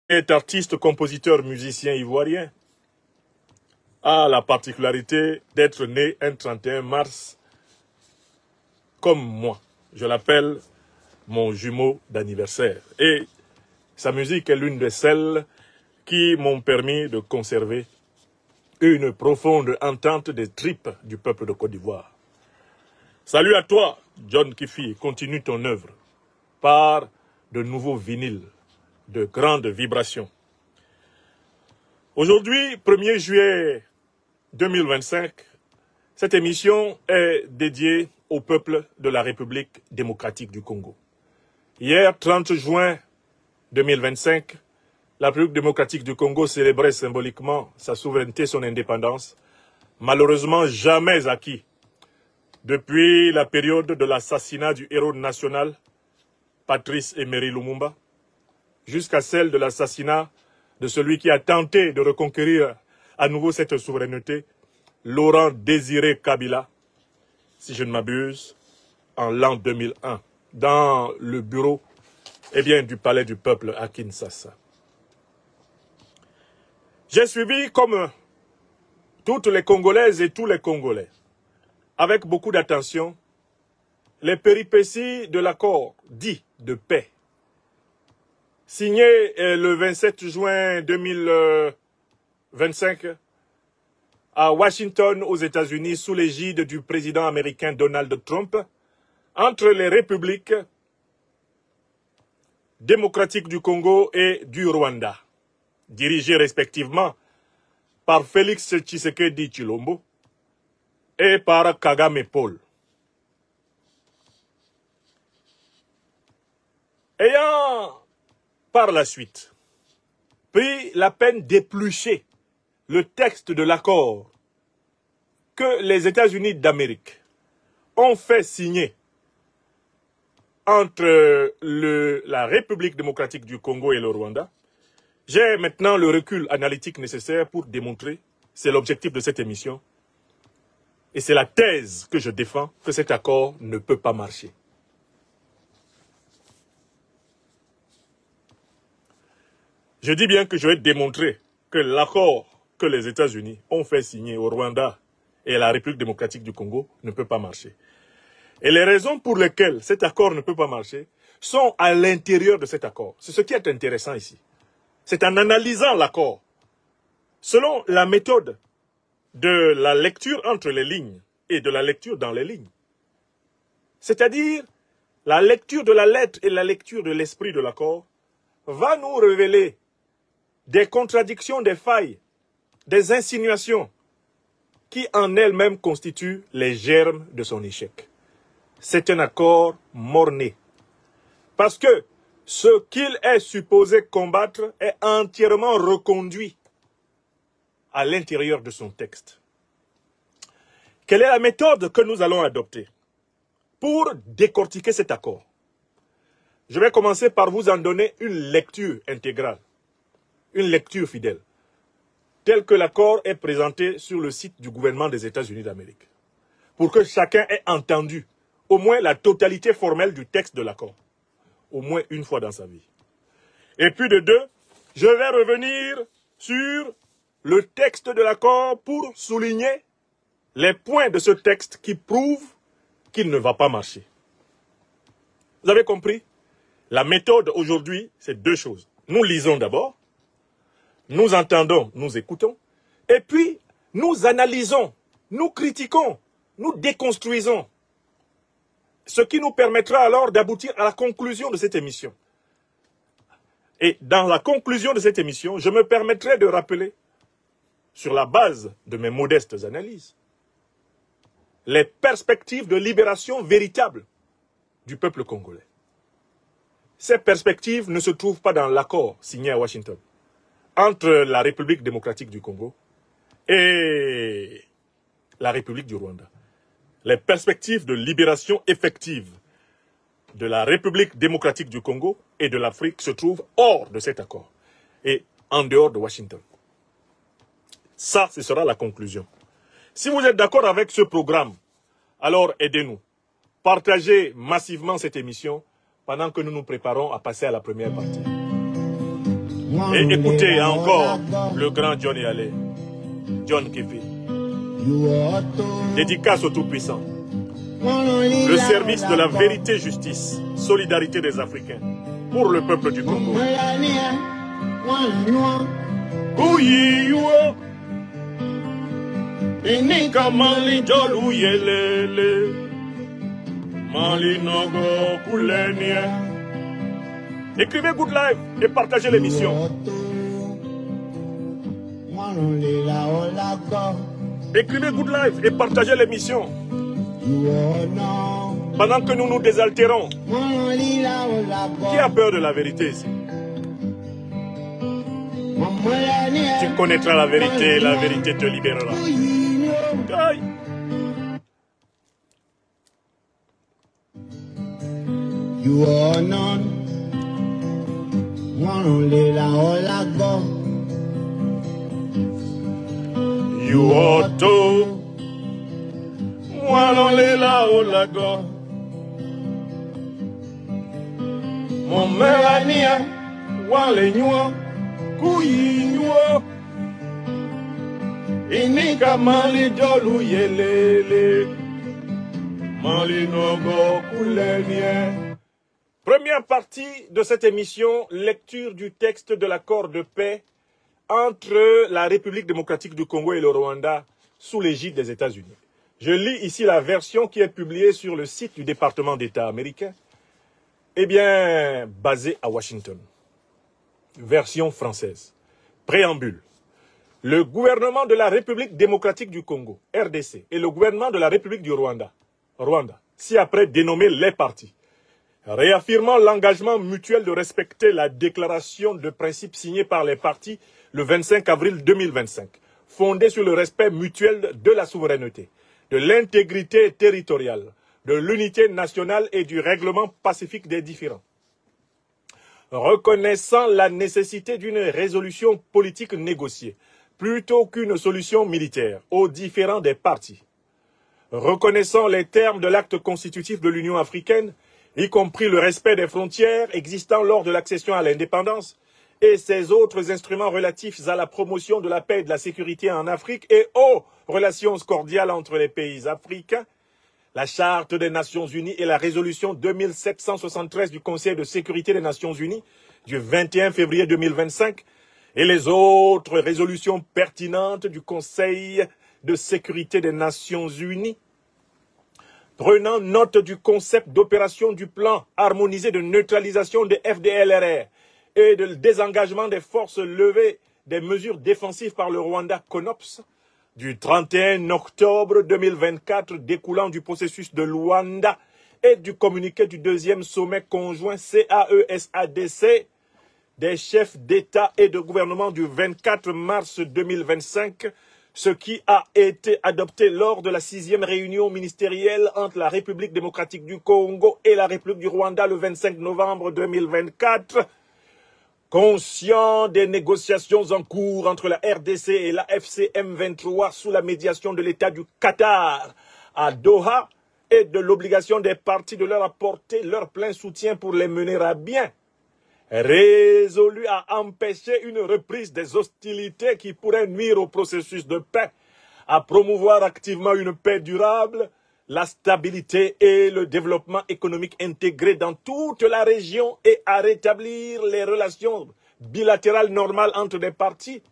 est artiste, compositeur, musicien ivoirien, a la particularité d'être né un 31 mars comme moi. Je l'appelle mon jumeau d'anniversaire. Et sa musique est l'une de celles qui m'ont permis de conserver une profonde entente des tripes du peuple de Côte d'Ivoire. Salut à toi, John Kifi, continue ton œuvre par de nouveaux vinyles de grande vibration. Aujourd'hui, 1er juillet 2025, cette émission est dédiée au peuple de la République démocratique du Congo. Hier, 30 juin 2025, la République démocratique du Congo célébrait symboliquement sa souveraineté, son indépendance, malheureusement jamais acquis depuis la période de l'assassinat du héros national Patrice Emery Lumumba, jusqu'à celle de l'assassinat de celui qui a tenté de reconquérir à nouveau cette souveraineté, Laurent Désiré Kabila, si je ne m'abuse, en l'an 2001, dans le bureau du Palais du Peuple à Kinshasa. J'ai suivi, comme toutes les Congolaises et tous les Congolais, avec beaucoup d'attention, les péripéties de l'accord dit de paix, signé le 27 juin 2025 à Washington, aux États-Unis, sous l'égide du président américain Donald Trump, entre les républiques démocratiques du Congo et du Rwanda, dirigées respectivement par Félix Tshisekedi Tshilombo et par Kagame Paul. Ayant par la suite pris la peine d'éplucher le texte de l'accord que les États-Unis d'Amérique ont fait signer entre la République démocratique du Congo et le Rwanda, j'ai maintenant le recul analytique nécessaire pour démontrer, c'est l'objectif de cette émission, et c'est la thèse que je défends, que cet accord ne peut pas marcher. Je dis bien que je vais démontrer que l'accord que les États-Unis ont fait signer au Rwanda et à la République démocratique du Congo ne peut pas marcher. Et les raisons pour lesquelles cet accord ne peut pas marcher sont à l'intérieur de cet accord. C'est ce qui est intéressant ici. C'est en analysant l'accord, selon la méthode de la lecture entre les lignes et de la lecture dans les lignes. C'est-à-dire, la lecture de la lettre et la lecture de l'esprit de l'accord va nous révéler des contradictions, des failles, des insinuations qui en elles-mêmes constituent les germes de son échec. C'est un accord mort-né. Parce que ce qu'il est supposé combattre est entièrement reconduit à l'intérieur de son texte. Quelle est la méthode que nous allons adopter pour décortiquer cet accord? Je vais commencer par vous en donner une lecture intégrale, une lecture fidèle, telle que l'accord est présenté sur le site du gouvernement des États-Unis d'Amérique, pour que chacun ait entendu au moins la totalité formelle du texte de l'accord, au moins une fois dans sa vie. Et puis de deux, je vais revenir sur le texte de l'accord pour souligner les points de ce texte qui prouvent qu'il ne va pas marcher. Vous avez compris? La méthode aujourd'hui, c'est deux choses. Nous lisons d'abord, nous entendons, nous écoutons, et puis nous analysons, nous critiquons, nous déconstruisons. Ce qui nous permettra alors d'aboutir à la conclusion de cette émission. Et dans la conclusion de cette émission, je me permettrai de rappeler, sur la base de mes modestes analyses, les perspectives de libération véritable du peuple congolais. Ces perspectives ne se trouvent pas dans l'accord signé à Washington entre la République démocratique du Congo et la République du Rwanda. Les perspectives de libération effective de la République démocratique du Congo et de l'Afrique se trouvent hors de cet accord et en dehors de Washington. Ça, ce sera la conclusion. Si vous êtes d'accord avec ce programme, alors aidez-nous. Partagez massivement cette émission pendant que nous nous préparons à passer à la première partie. Et écoutez encore le grand John Yalé, John Kefi. Dédicace au Tout-Puissant. Le service de la vérité, justice, solidarité des Africains pour le peuple du Congo. Écrivez Good Life et partagez l'émission. Écrivez Good Life et partagez l'émission. Pendant que nous nous désaltérons. Qui a peur de la vérité ici? Tu connaîtras la vérité te libérera. Aïe. You are none, one only la ola go. You are two, one only la ola go. Mon melania, wale nyua, kuyi nyua. Inika mali jolu yelele, mali nogo kulenie. Première partie de cette émission, lecture du texte de l'accord de paix entre la République démocratique du Congo et le Rwanda sous l'égide des États-Unis. Je lis ici la version qui est publiée sur le site du département d'État américain, eh bien, basée à Washington. Version française. Préambule. Le gouvernement de la République démocratique du Congo, RDC, et le gouvernement de la République du Rwanda, ci-après dénommés les partis, réaffirmant l'engagement mutuel de respecter la déclaration de principe signée par les partis le 25 avril 2025, fondée sur le respect mutuel de la souveraineté, de l'intégrité territoriale, de l'unité nationale et du règlement pacifique des différends. Reconnaissant la nécessité d'une résolution politique négociée, plutôt qu'une solution militaire, aux différends des partis. Reconnaissant les termes de l'acte constitutif de l'Union africaine, y compris le respect des frontières existant lors de l'accession à l'indépendance et ses autres instruments relatifs à la promotion de la paix et de la sécurité en Afrique et aux relations cordiales entre les pays africains, la Charte des Nations Unies et la résolution 2773 du Conseil de sécurité des Nations Unies du 21 février 2025 et les autres résolutions pertinentes du Conseil de sécurité des Nations Unies, prenant note du concept d'opération du plan harmonisé de neutralisation des FDLR et de désengagement des forces levées des mesures défensives par le Rwanda CONOPS du 31 octobre 2024 découlant du processus de Luanda et du communiqué du deuxième sommet conjoint CAE-SADC des chefs d'État et de gouvernement du 24 mars 2025, ce qui a été adopté lors de la 6e réunion ministérielle entre la République démocratique du Congo et la République du Rwanda le 25 novembre 2024. Conscient des négociations en cours entre la RDC et la FCM23 sous la médiation de l'État du Qatar à Doha et de l'obligation des parties de leur apporter leur plein soutien pour les mener à bien, résolu à empêcher une reprise des hostilités qui pourraient nuire au processus de paix, à promouvoir activement une paix durable, la stabilité et le développement économique intégré dans toute la région et à rétablir les relations bilatérales normales entre les parties,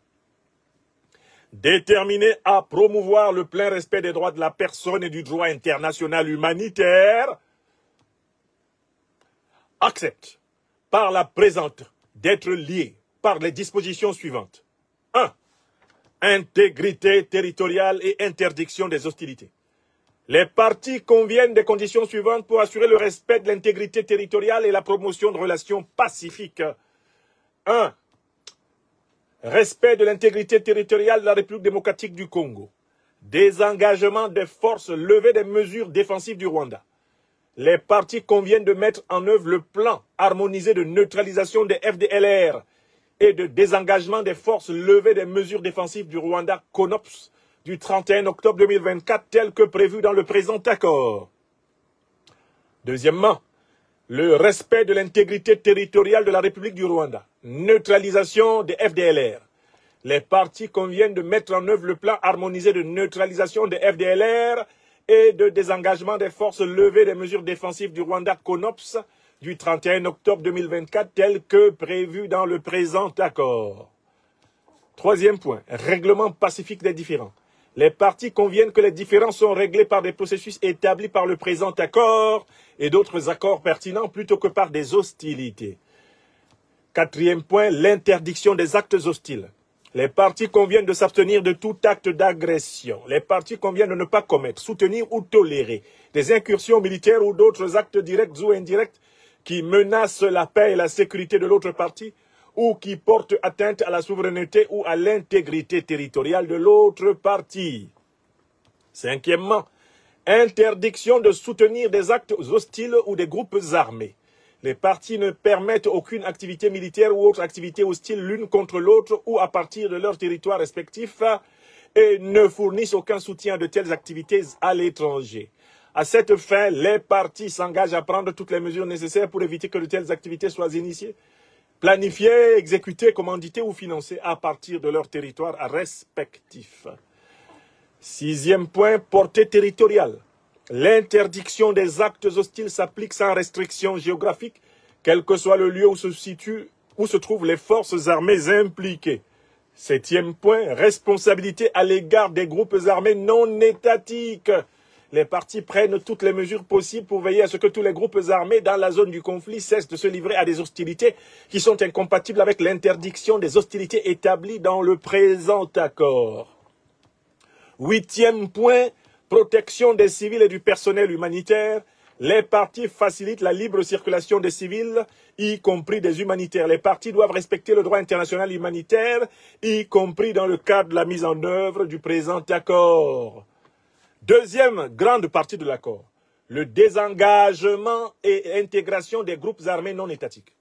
déterminé à promouvoir le plein respect des droits de la personne et du droit international humanitaire, accepte par la présente d'être lié par les dispositions suivantes. 1. Intégrité territoriale et interdiction des hostilités. Les parties conviennent des conditions suivantes pour assurer le respect de l'intégrité territoriale et la promotion de relations pacifiques. 1. Respect de l'intégrité territoriale de la République démocratique du Congo. Désengagement des forces levées des mesures défensives du Rwanda. Les parties conviennent de mettre en œuvre le plan harmonisé de neutralisation des FDLR et de désengagement des forces levées des mesures défensives du Rwanda CONOPS du 31 octobre 2024 tel que prévu dans le présent accord. Deuxièmement, le respect de l'intégrité territoriale de la République du Rwanda. neutralisation des FDLR. Les partis conviennent de mettre en œuvre le plan harmonisé de neutralisation des FDLR et de désengagement des forces levées des mesures défensives du Rwanda CONOPS du 31 octobre 2024 tel que prévu dans le présent accord. Troisième point, règlement pacifique des différends. Les partis conviennent que les différends sont réglés par des processus établis par le présent accord et d'autres accords pertinents plutôt que par des hostilités. Quatrième point, l'interdiction des actes hostiles. Les partis conviennent de s'abstenir de tout acte d'agression. Les partis conviennent de ne pas commettre, soutenir ou tolérer des incursions militaires ou d'autres actes directs ou indirects qui menacent la paix et la sécurité de l'autre parti ou qui portent atteinte à la souveraineté ou à l'intégrité territoriale de l'autre parti. Cinquièmement, interdiction de soutenir des actes hostiles ou des groupes armés. Les partis ne permettent aucune activité militaire ou autre activité hostile l'une contre l'autre ou à partir de leur territoire respectif et ne fournissent aucun soutien de telles activités à l'étranger. À cette fin, les partis s'engagent à prendre toutes les mesures nécessaires pour éviter que de telles activités soient initiées, planifiées, exécutées, commanditées ou financées à partir de leur territoire respectif. Sixième point, portée territoriale. L'interdiction des actes hostiles s'applique sans restriction géographique, quel que soit le lieu où se trouvent les forces armées impliquées. Septième point, responsabilité à l'égard des groupes armés non étatiques. Les partis prennent toutes les mesures possibles pour veiller à ce que tous les groupes armés dans la zone du conflit cessent de se livrer à des hostilités qui sont incompatibles avec l'interdiction des hostilités établies dans le présent accord. Huitième point, protection des civils et du personnel humanitaire. Les partis facilitent la libre circulation des civils, y compris des humanitaires. Les partis doivent respecter le droit international humanitaire, y compris dans le cadre de la mise en œuvre du présent accord. Deuxième grande partie de l'accord, le désengagement et intégration des groupes armés non étatiques.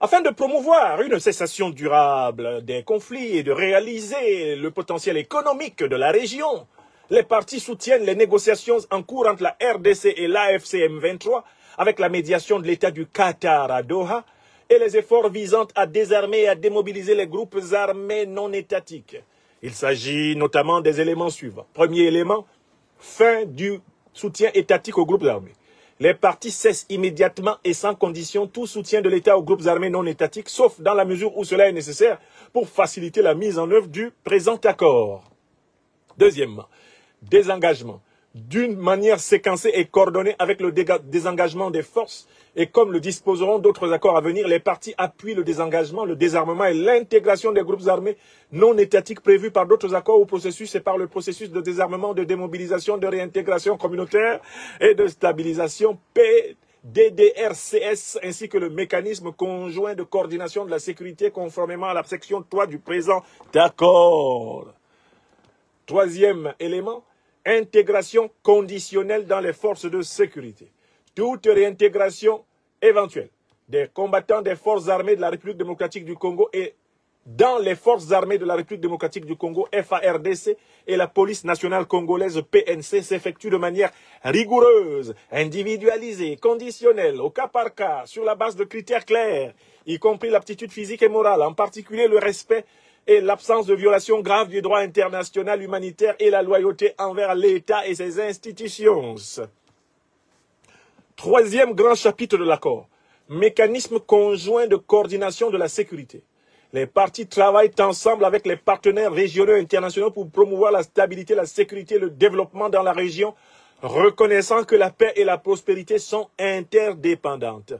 Afin de promouvoir une cessation durable des conflits et de réaliser le potentiel économique de la région, les partis soutiennent les négociations en cours entre la RDC et l'AFC M23 avec la médiation de l'État du Qatar à Doha et les efforts visant à désarmer et à démobiliser les groupes armés non étatiques. Il s'agit notamment des éléments suivants. Premier élément, fin du soutien étatique aux groupes armés. Les partis cessent immédiatement et sans condition tout soutien de l'État aux groupes armés non étatiques, sauf dans la mesure où cela est nécessaire pour faciliter la mise en œuvre du présent accord. Deuxièmement, désengagement. D'une manière séquencée et coordonnée avec le désengagement des forces, et comme le disposeront d'autres accords à venir, les partis appuient le désengagement, le désarmement et l'intégration des groupes armés non étatiques prévus par d'autres accords ou processus et par le processus de désarmement, de démobilisation, de réintégration communautaire et de stabilisation PDDRCS, ainsi que le mécanisme conjoint de coordination de la sécurité conformément à la section 3 du présent accord. Troisième élément, intégration conditionnelle dans les forces de sécurité. Toute réintégration éventuelle des combattants des forces armées de la République démocratique du Congo et dans les forces armées de la République démocratique du Congo, FARDC, et la police nationale congolaise, PNC, s'effectue de manière rigoureuse, individualisée, conditionnelle, au cas par cas, sur la base de critères clairs, y compris l'aptitude physique et morale, en particulier le respect et l'absence de violation grave du droit international humanitaire et la loyauté envers l'État et ses institutions. Troisième grand chapitre de l'accord, mécanisme conjoint de coordination de la sécurité. Les partis travaillent ensemble avec les partenaires régionaux et internationaux pour promouvoir la stabilité, la sécurité et le développement dans la région, reconnaissant que la paix et la prospérité sont interdépendantes.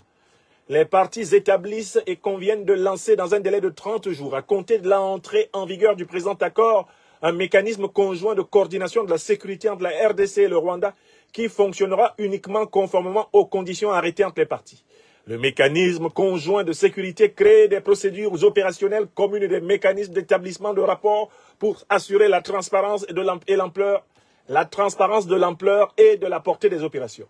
Les partis établissent et conviennent de lancer dans un délai de 30 jours, à compter de l'entrée en vigueur du présent accord, un mécanisme conjoint de coordination de la sécurité entre la RDC et le Rwanda qui fonctionnera uniquement conformément aux conditions arrêtées entre les parties. Le mécanisme conjoint de sécurité crée des procédures opérationnelles communes et des mécanismes d'établissement de rapports pour assurer la transparence et de l'ampleur et de la portée des opérations.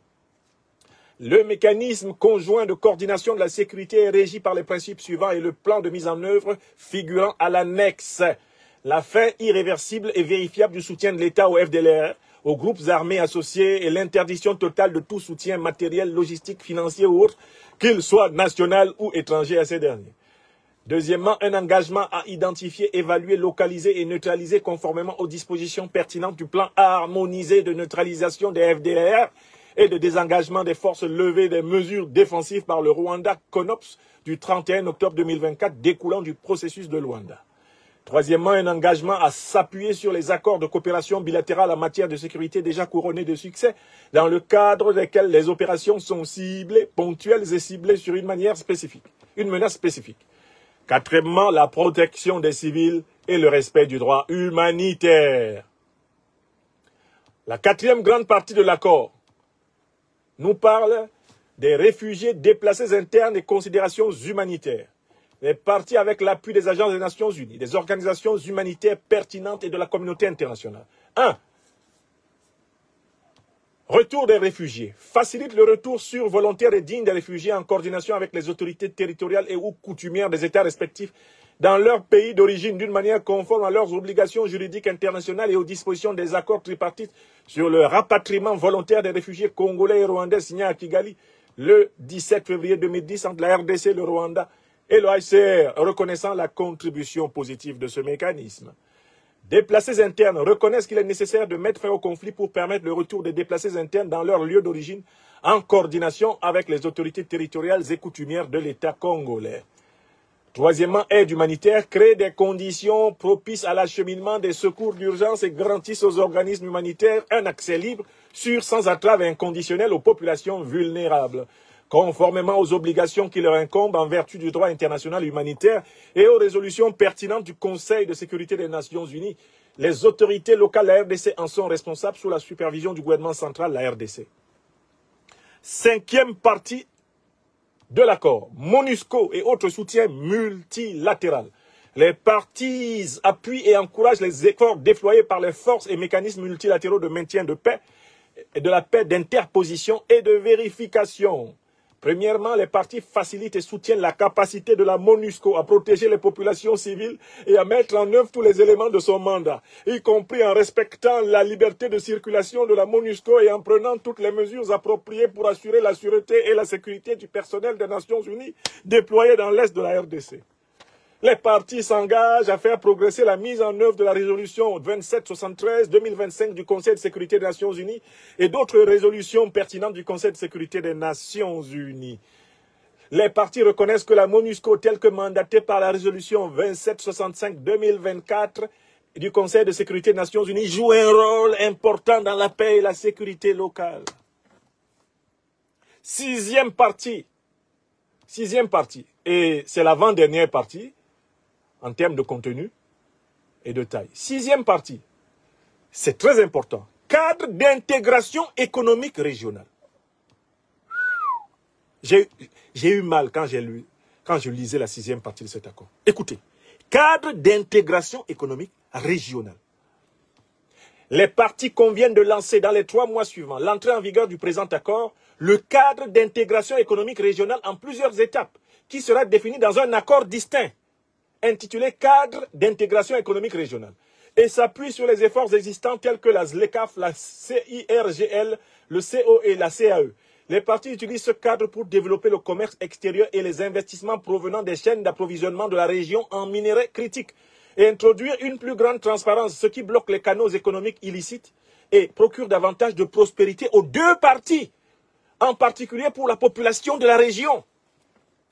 Le mécanisme conjoint de coordination de la sécurité est régi par les principes suivants et le plan de mise en œuvre figurant à l'annexe. La fin irréversible et vérifiable du soutien de l'État au FDLR, aux groupes armés associés et l'interdiction totale de tout soutien matériel, logistique, financier ou autre, qu'il soit national ou étranger à ces derniers. Deuxièmement, un engagement à identifier, évaluer, localiser et neutraliser conformément aux dispositions pertinentes du plan harmonisé de neutralisation des FDLR et de désengagement des forces levées des mesures défensives par le Rwanda CONOPS du 31 octobre 2024 découlant du processus de Luanda. Troisièmement, un engagement à s'appuyer sur les accords de coopération bilatérale en matière de sécurité déjà couronnés de succès, dans le cadre desquels les opérations sont ciblées, ponctuelles et ciblées sur une menace spécifique. Quatrièmement, la protection des civils et le respect du droit humanitaire. La quatrième grande partie de l'accord nous parle des réfugiés déplacés internes et considérations humanitaires. Les parties avec l'appui des agences des Nations Unies, des organisations humanitaires pertinentes et de la communauté internationale. 1. Retour des réfugiés. Facilite le retour sûr, volontaire et digne des réfugiés en coordination avec les autorités territoriales et ou coutumières des États respectifs dans leur pays d'origine d'une manière conforme à leurs obligations juridiques internationales et aux dispositions des accords tripartites sur le rapatriement volontaire des réfugiés congolais et rwandais signés à Kigali le 17 février 2010 entre la RDC, le Rwanda et l'OHCR, reconnaissant la contribution positive de ce mécanisme. Déplacés internes reconnaissent qu'il est nécessaire de mettre fin au conflit pour permettre le retour des déplacés internes dans leur lieu d'origine en coordination avec les autorités territoriales et coutumières de l'État congolais. Troisièmement, aide humanitaire, crée des conditions propices à l'acheminement des secours d'urgence et garantissent aux organismes humanitaires un accès libre, sûr, sans entrave et inconditionnel aux populations vulnérables. Conformément aux obligations qui leur incombent en vertu du droit international humanitaire et aux résolutions pertinentes du Conseil de sécurité des Nations Unies, les autorités locales de la RDC en sont responsables sous la supervision du gouvernement central de la RDC. Cinquième partie de l'accord, MONUSCO et autres soutiens multilatéral. Les parties appuient et encouragent les efforts déployés par les forces et mécanismes multilatéraux de maintien de paix, et de la paix d'interposition et de vérification. Premièrement, les parties facilitent et soutiennent la capacité de la MONUSCO à protéger les populations civiles et à mettre en œuvre tous les éléments de son mandat, y compris en respectant la liberté de circulation de la MONUSCO et en prenant toutes les mesures appropriées pour assurer la sûreté et la sécurité du personnel des Nations Unies déployé dans l'Est de la RDC. Les parties s'engagent à faire progresser la mise en œuvre de la résolution 2773-2025 du Conseil de sécurité des Nations Unies et d'autres résolutions pertinentes du Conseil de sécurité des Nations Unies. Les parties reconnaissent que la MONUSCO, telle que mandatée par la résolution 2765-2024 du Conseil de sécurité des Nations Unies, joue un rôle important dans la paix et la sécurité locale. Sixième partie, et c'est l'avant-dernière partie, en termes de contenu et de taille. Sixième partie, c'est très important. Cadre d'intégration économique régionale. J'ai eu mal quand je lisais la sixième partie de cet accord. Écoutez, cadre d'intégration économique régionale. Les parties conviennent de lancer dans les 3 mois suivants l'entrée en vigueur du présent accord, le cadre d'intégration économique régionale en plusieurs étapes, qui sera défini dans un accord distinct, intitulé Cadre d'intégration économique régionale, et s'appuie sur les efforts existants tels que la ZLECAF, la CIRGL, le CO et la CAE. Les parties utilisent ce cadre pour développer le commerce extérieur et les investissements provenant des chaînes d'approvisionnement de la région en minerais critiques et introduire une plus grande transparence, ce qui bloque les canaux économiques illicites et procure davantage de prospérité aux deux parties, en particulier pour la population de la région,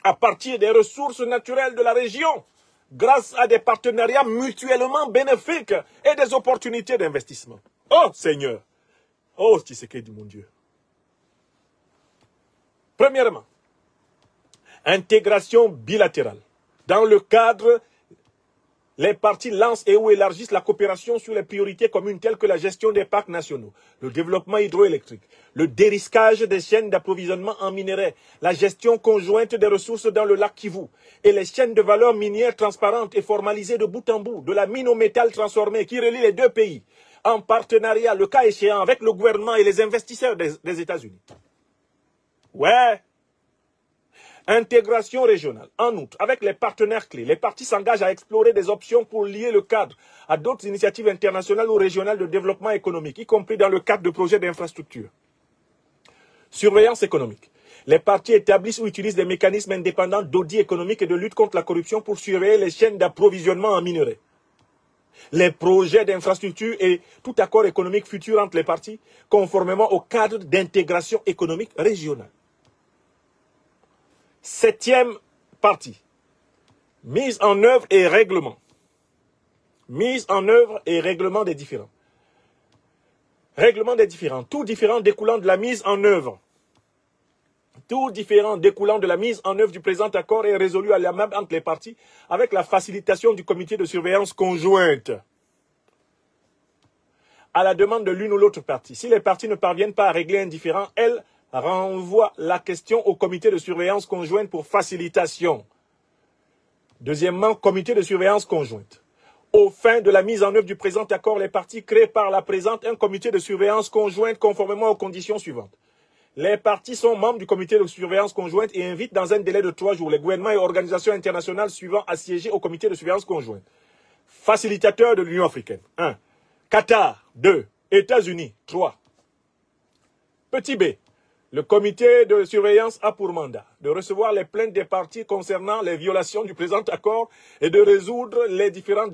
à partir des ressources naturelles de la région, grâce à des partenariats mutuellement bénéfiques et des opportunités d'investissement. Oh Seigneur! Oh Tshisekedi mon Dieu! Premièrement, intégration bilatérale. Dans le cadre, les parties lancent et ou élargissent la coopération sur les priorités communes telles que la gestion des parcs nationaux, le développement hydroélectrique, le dérisquage des chaînes d'approvisionnement en minerais, la gestion conjointe des ressources dans le lac Kivu et les chaînes de valeur minière transparentes et formalisées de bout en bout, de la mine au métal transformé qui relie les deux pays, en partenariat, le cas échéant, avec le gouvernement et les investisseurs des États-Unis. Ouais. Intégration régionale. En outre, avec les partenaires clés, les partis s'engagent à explorer des options pour lier le cadre à d'autres initiatives internationales ou régionales de développement économique, y compris dans le cadre de projets d'infrastructure. Surveillance économique. Les partis établissent ou utilisent des mécanismes indépendants d'audit économique et de lutte contre la corruption pour surveiller les chaînes d'approvisionnement en minerais. Les projets d'infrastructure et tout accord économique futur entre les partis, conformément au cadre d'intégration économique régionale. 7e partie. Mise en œuvre et règlement. Mise en œuvre et règlement des différends. Règlement des différends. Tout différent découlant de la mise en œuvre. Tout différent découlant de la mise en œuvre du présent accord est résolu à l'amiable entre les parties avec la facilitation du comité de surveillance conjointe. À la demande de l'une ou l'autre partie. Si les parties ne parviennent pas à régler un différend, elles renvoient la question au comité de surveillance conjointe pour facilitation. Deuxièmement, comité de surveillance conjointe. Aux fins de la mise en œuvre du présent accord, les parties créent par la présente un comité de surveillance conjointe conformément aux conditions suivantes. Les parties sont membres du comité de surveillance conjointe et invitent dans un délai de 3 jours les gouvernements et organisations internationales suivants à siéger au comité de surveillance conjointe. Facilitateur de l'Union africaine. 1. Qatar. 2. États-Unis. 3. Petit b. Le comité de surveillance a pour mandat de recevoir les plaintes des parties concernant les violations du présent accord et de résoudre les différends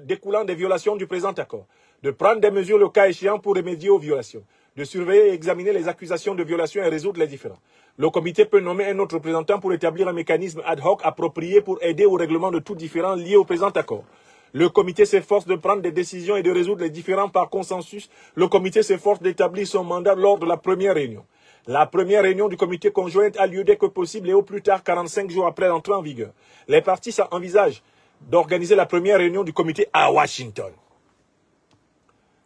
découlant des violations du présent accord, de prendre des mesures le cas échéant pour remédier aux violations, de surveiller et examiner les accusations de violation et résoudre les différends. Le comité peut nommer un autre représentant pour établir un mécanisme ad hoc approprié pour aider au règlement de tout différend lié au présent accord. Le comité s'efforce de prendre des décisions et de résoudre les différends par consensus. Le comité s'efforce d'établir son mandat lors de la première réunion. La première réunion du comité conjoint a lieu dès que possible et au plus tard 45 jours après l'entrée en vigueur. Les parties envisagent d'organiser la première réunion du comité à Washington.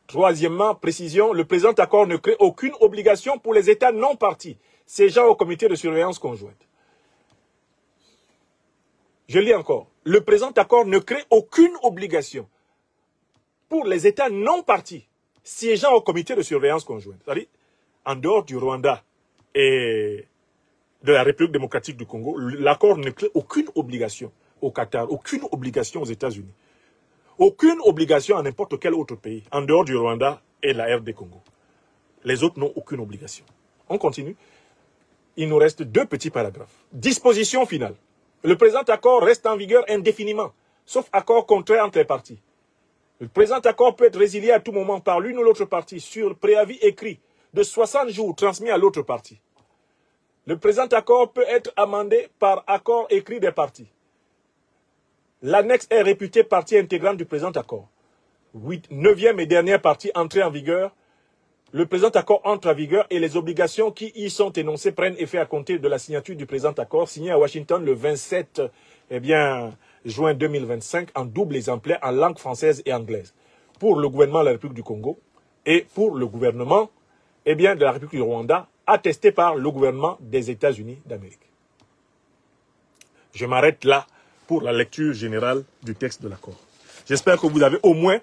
Troisièmement, précision, le présent accord ne crée aucune obligation pour les États non partis, siégeant au comité de surveillance conjointe. Je lis encore. Le présent accord ne crée aucune obligation pour les États non partis, siégeant au comité de surveillance conjointe. C'est-à-dire, en dehors du Rwanda et de la République démocratique du Congo, l'accord ne crée aucune obligation au Qatar, aucune obligation aux États-Unis. Aucune obligation à n'importe quel autre pays, en dehors du Rwanda et la RD Congo. Les autres n'ont aucune obligation. On continue. Il nous reste 2 petits paragraphes. Disposition finale. Le présent accord reste en vigueur indéfiniment, sauf accord contraire entre les parties. Le présent accord peut être résilié à tout moment par l'une ou l'autre partie sur préavis écrit de 60 jours transmis à l'autre partie. Le présent accord peut être amendé par accord écrit des parties. L'annexe est réputée partie intégrante du présent accord. 9e et dernière partie entrée en vigueur. Le présent accord entre en vigueur et les obligations qui y sont énoncées prennent effet à compter de la signature du présent accord signé à Washington le 27 juin 2025 en double exemplaire en langue française et anglaise pour le gouvernement de la République du Congo et pour le gouvernement de la République du Rwanda, attesté par le gouvernement des États-Unis d'Amérique. Je m'arrête là pour la lecture générale du texte de l'accord. J'espère que vous avez au moins,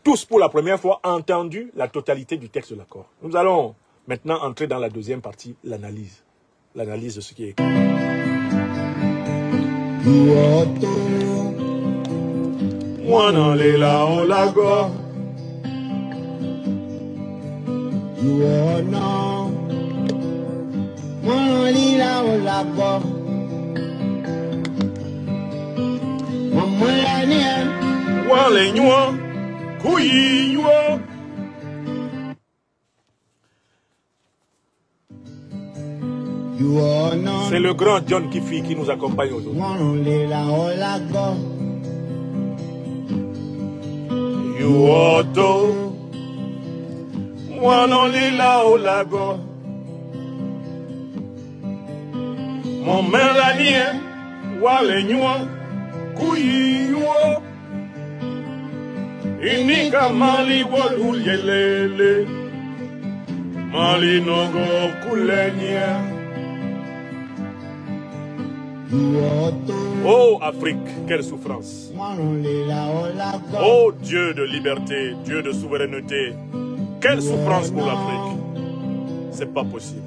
tous pour la première fois, entendu la totalité du texte de l'accord. Nous allons maintenant entrer dans la deuxième partie, l'analyse. L'analyse de ce qui est écrit. C'est le grand John Kifi qui nous accompagne aujourd'hui. Mon melanien, wale nyua, kuyiwa. Inika mali wadu yelele, mali nogo kulenya. Oh Afrique, quelle souffrance. Oh Dieu de liberté, Dieu de souveraineté, quelle souffrance pour l'Afrique. C'est pas possible.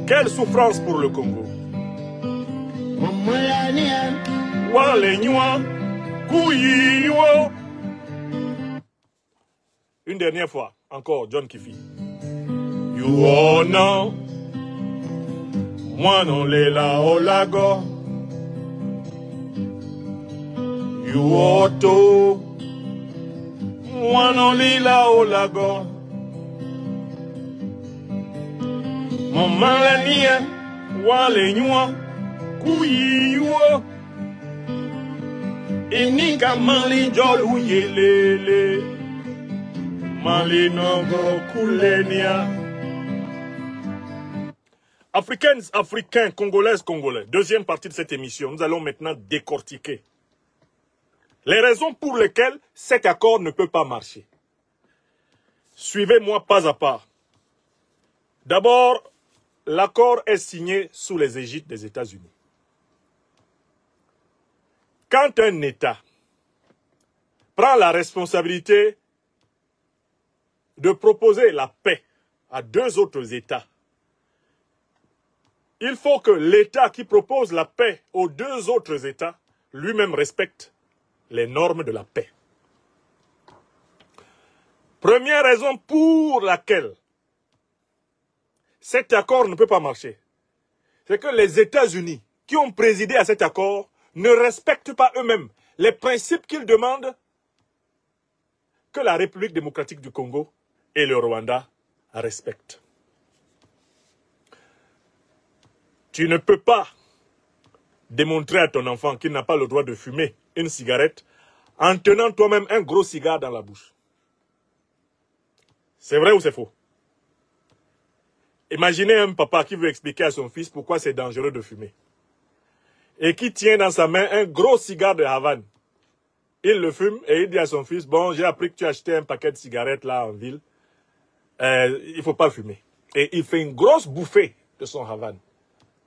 Quelle souffrance pour le Congo. Une dernière fois, encore, John Kifi. Yuona, moi non les la olago. Yuoto, moi non les la olago. Mon malania, wale nyua, kuyiwo. Inika mali jolu yelele. Mali nogo kulenia. Africaines, Africains, Congolaises, Congolais. Deuxième partie de cette émission. Nous allons maintenant décortiquer les raisons pour lesquelles cet accord ne peut pas marcher. Suivez-moi pas à pas. D'abord, l'accord est signé sous les égides des États-Unis. Quand un État prend la responsabilité de proposer la paix à deux autres États, il faut que l'État qui propose la paix aux deux autres États lui-même respecte les normes de la paix. Première raison pour laquelle cet accord ne peut pas marcher, c'est que les États-Unis qui ont présidé à cet accord ne respectent pas eux-mêmes les principes qu'ils demandent que la République démocratique du Congo et le Rwanda respectent. Tu ne peux pas démontrer à ton enfant qu'il n'a pas le droit de fumer une cigarette en tenant toi-même un gros cigare dans la bouche. C'est vrai ou c'est faux? Imaginez un papa qui veut expliquer à son fils pourquoi c'est dangereux de fumer. Et qui tient dans sa main un gros cigare de Havane. Il le fume et il dit à son fils, bon, j'ai appris que tu as acheté un paquet de cigarettes là en ville. Il ne faut pas fumer. Et il fait une grosse bouffée de son Havane.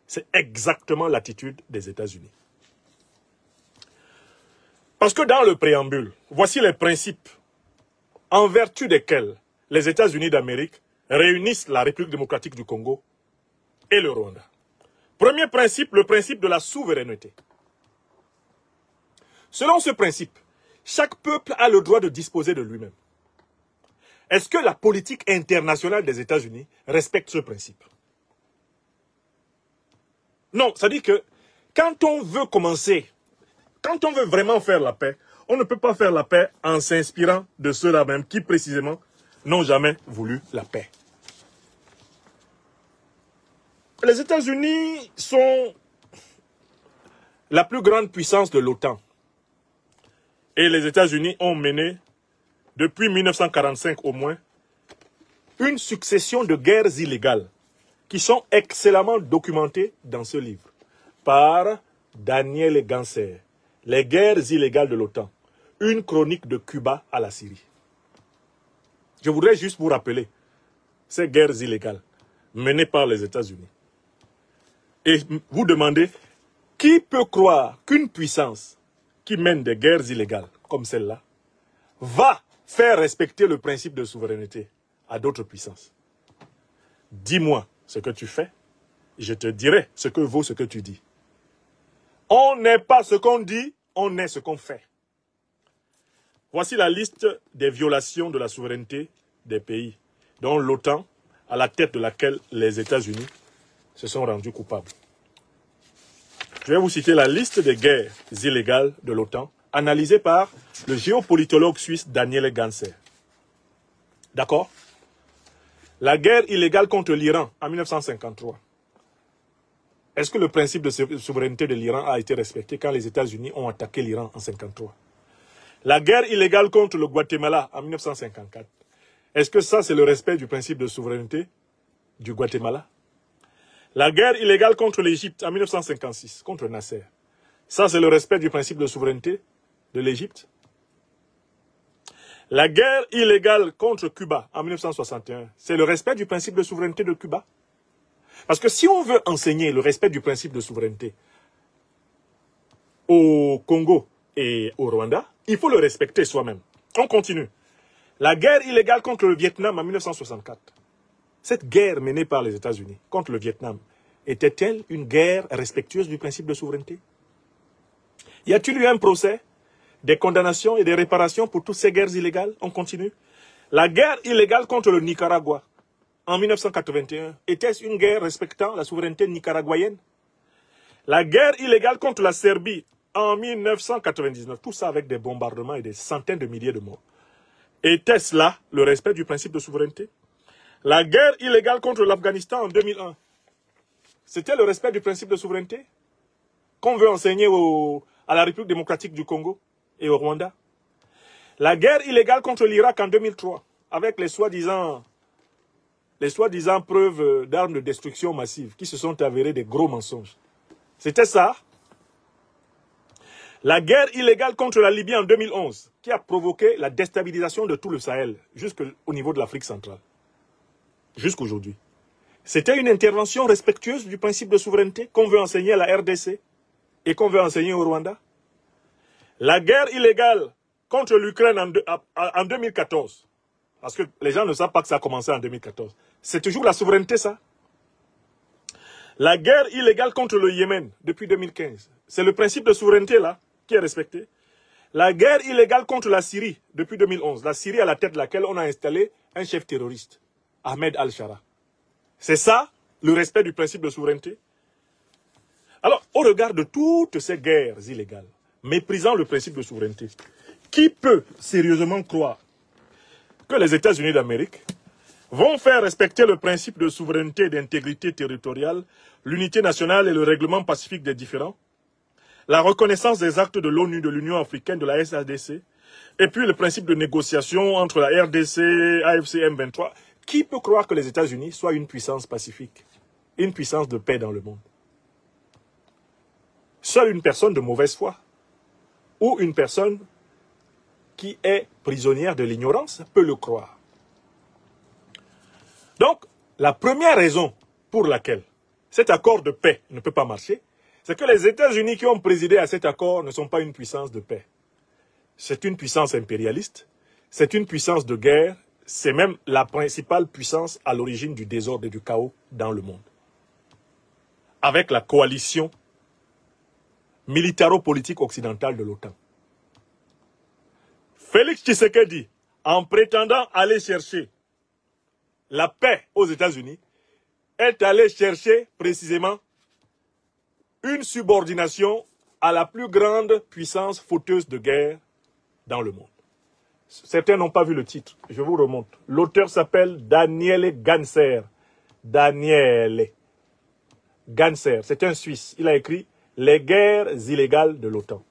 C'est exactement l'attitude des États-Unis. Parce que dans le préambule, voici les principes en vertu desquels les États-Unis d'Amérique réunissent la République démocratique du Congo et le Rwanda. Premier principe, le principe de la souveraineté. Selon ce principe, chaque peuple a le droit de disposer de lui-même. Est-ce que la politique internationale des États-Unis respecte ce principe? Non, ça dit que quand on veut commencer, quand on veut vraiment faire la paix, on ne peut pas faire la paix en s'inspirant de ceux-là même qui précisément n'ont jamais voulu la paix. Les États-Unis sont la plus grande puissance de l'OTAN. Et les États-Unis ont mené, depuis 1945 au moins, une succession de guerres illégales qui sont excellemment documentées dans ce livre par Daniel Ganser. Les guerres illégales de l'OTAN. Une chronique de Cuba à la Syrie. Je voudrais juste vous rappeler ces guerres illégales menées par les États-Unis. Et vous demandez, qui peut croire qu'une puissance qui mène des guerres illégales comme celle-là va faire respecter le principe de souveraineté à d'autres puissances? Dis-moi ce que tu fais, je te dirai ce que vaut ce que tu dis. On n'est pas ce qu'on dit, on est ce qu'on fait. Voici la liste des violations de la souveraineté des pays, dont l'OTAN, à la tête de laquelle les États-Unis se sont rendus coupables. Je vais vous citer la liste des guerres illégales de l'OTAN, analysée par le géopolitologue suisse Daniel Ganser. D'accord? La guerre illégale contre l'Iran en 1953. Est-ce que le principe de souveraineté de l'Iran a été respecté quand les États-Unis ont attaqué l'Iran en 1953? La guerre illégale contre le Guatemala en 1954. Est-ce que ça, c'est le respect du principe de souveraineté du Guatemala? La guerre illégale contre l'Égypte en 1956, contre Nasser. Ça, c'est le respect du principe de souveraineté de l'Égypte? La guerre illégale contre Cuba en 1961, c'est le respect du principe de souveraineté de Cuba? Parce que si on veut enseigner le respect du principe de souveraineté au Congo et au Rwanda, il faut le respecter soi-même. On continue. La guerre illégale contre le Vietnam en 1964. Cette guerre menée par les États-Unis contre le Vietnam, était-elle une guerre respectueuse du principe de souveraineté? Y a-t-il eu un procès, des condamnations et des réparations pour toutes ces guerres illégales? On continue. La guerre illégale contre le Nicaragua en 1981, était-ce une guerre respectant la souveraineté nicaraguayenne? La guerre illégale contre la Serbie en 1999, tout ça avec des bombardements et des centaines de milliers de morts. Était-ce là le respect du principe de souveraineté? La guerre illégale contre l'Afghanistan en 2001, c'était le respect du principe de souveraineté qu'on veut enseigner à la République démocratique du Congo et au Rwanda? La guerre illégale contre l'Irak en 2003, avec les soi-disant preuves d'armes de destruction massive qui se sont avérées des gros mensonges. C'était ça. La guerre illégale contre la Libye en 2011, qui a provoqué la déstabilisation de tout le Sahel, jusqu'au niveau de l'Afrique centrale, jusqu'aujourd'hui. C'était une intervention respectueuse du principe de souveraineté qu'on veut enseigner à la RDC et qu'on veut enseigner au Rwanda. La guerre illégale contre l'Ukraine en 2014, parce que les gens ne savent pas que ça a commencé en 2014. C'est toujours la souveraineté, ça. La guerre illégale contre le Yémen depuis 2015. C'est le principe de souveraineté, là, qui est respecté. La guerre illégale contre la Syrie depuis 2011. La Syrie à la tête de laquelle on a installé un chef terroriste, Ahmed al-Shara. C'est ça, le respect du principe de souveraineté. Alors, au regard de toutes ces guerres illégales, méprisant le principe de souveraineté, qui peut sérieusement croire que les États-Unis d'Amérique vont faire respecter le principe de souveraineté et d'intégrité territoriale, l'unité nationale et le règlement pacifique des différends, la reconnaissance des actes de l'ONU, de l'Union africaine, de la SADC, et puis le principe de négociation entre la RDC, AFC, M23. Qui peut croire que les États-Unis soient une puissance pacifique, une puissance de paix dans le monde? Seule une personne de mauvaise foi ou une personne qui est prisonnière de l'ignorance peut le croire. Donc, la première raison pour laquelle cet accord de paix ne peut pas marcher, c'est que les États-Unis qui ont présidé à cet accord ne sont pas une puissance de paix. C'est une puissance impérialiste, c'est une puissance de guerre, c'est même la principale puissance à l'origine du désordre et du chaos dans le monde. Avec la coalition militaro-politique occidentale de l'OTAN. Félix Tshisekedi, en prétendant aller chercher la paix aux États-Unis, est allé chercher précisément une subordination à la plus grande puissance fauteuse de guerre dans le monde. Certains n'ont pas vu le titre, je vous remonte. L'auteur s'appelle Daniele Ganser. Daniele Ganser, c'est un Suisse. Il a écrit « Les guerres illégales de l'OTAN ».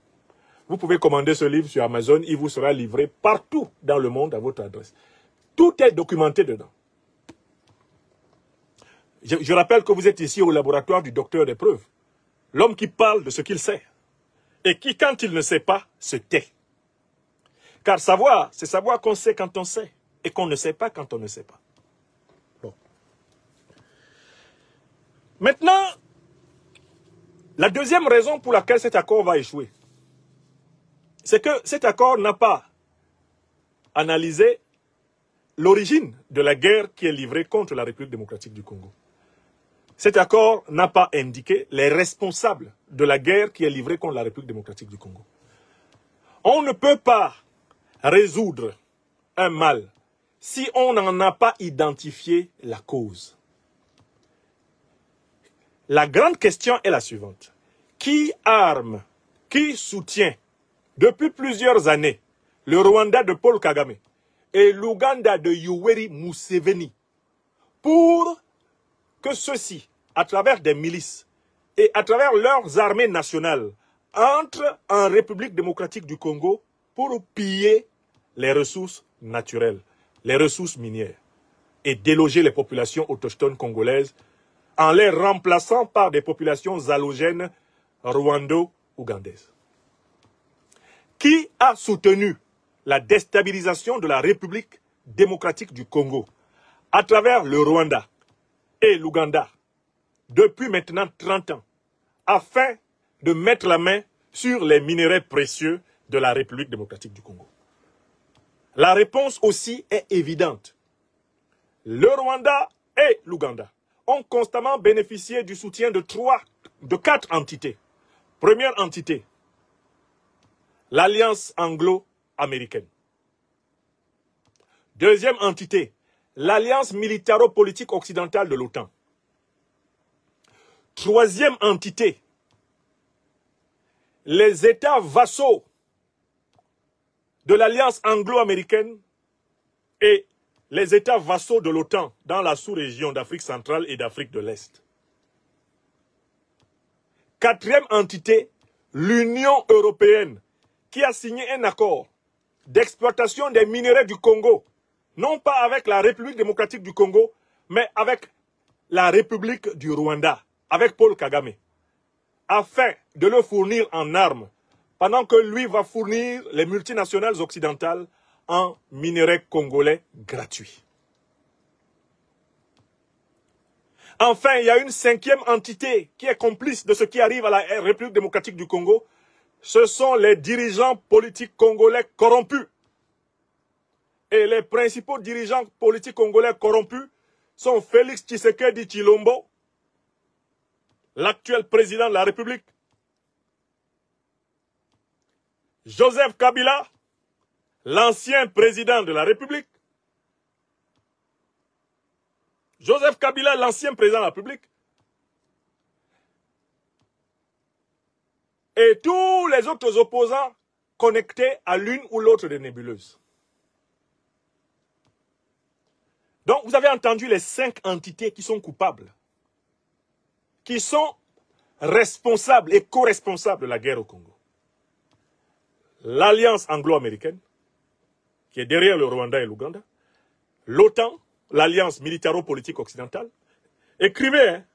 Vous pouvez commander ce livre sur Amazon, il vous sera livré partout dans le monde à votre adresse. Tout est documenté dedans. Je rappelle que vous êtes ici au laboratoire du docteur des preuves. L'homme qui parle de ce qu'il sait. Et qui, quand il ne sait pas, se tait. Car savoir, c'est savoir qu'on sait quand on sait. Et qu'on ne sait pas quand on ne sait pas. Bon. Maintenant, la deuxième raison pour laquelle cet accord va échouer, c'est que cet accord n'a pas analysé l'origine de la guerre qui est livrée contre la République démocratique du Congo. Cet accord n'a pas indiqué les responsables de la guerre qui est livrée contre la République démocratique du Congo. On ne peut pas résoudre un mal si on n'en a pas identifié la cause. La grande question est la suivante. Qui arme, qui soutient depuis plusieurs années le Rwanda de Paul Kagame et l'Ouganda de Yoweri Museveni pour que ceux-ci, à travers des milices et à travers leurs armées nationales, entrent en République démocratique du Congo pour piller les ressources naturelles, les ressources minières et déloger les populations autochtones congolaises en les remplaçant par des populations allogènes rwando-ougandaises. Qui a soutenu la déstabilisation de la République démocratique du Congo à travers le Rwanda et l'Ouganda depuis maintenant 30 ans afin de mettre la main sur les minerais précieux de la République démocratique du Congo? La réponse aussi est évidente. Le Rwanda et l'Ouganda ont constamment bénéficié du soutien de 4 entités. Première entité, l'Alliance anglo-américaine. Deuxième entité, l'Alliance militaro-politique occidentale de l'OTAN. Troisième entité, les États vassaux de l'Alliance anglo-américaine et les États vassaux de l'OTAN dans la sous-région d'Afrique centrale et d'Afrique de l'Est. Quatrième entité, l'Union européenne, qui a signé un accord d'exploitation des minerais du Congo, non pas avec la République démocratique du Congo, mais avec la République du Rwanda, avec Paul Kagame, afin de le fournir en armes, pendant que lui va fournir les multinationales occidentales en minerais congolais gratuits. Enfin, il y a une cinquième entité qui est complice de ce qui arrive à la République démocratique du Congo. Ce sont les dirigeants politiques congolais corrompus. Et les principaux dirigeants politiques congolais corrompus sont Félix Tshisekedi Tshilombo, l'actuel président de la République, Joseph Kabila, l'ancien président de la République, Joseph Kabila, l'ancien président de la République, et tous les autres opposants connectés à l'une ou l'autre des nébuleuses. Donc, vous avez entendu les 5 entités qui sont coupables, qui sont responsables et co-responsables de la guerre au Congo. L'Alliance anglo-américaine, qui est derrière le Rwanda et l'Ouganda, l'OTAN, l'Alliance militaro-politique occidentale. Écrivez, hein?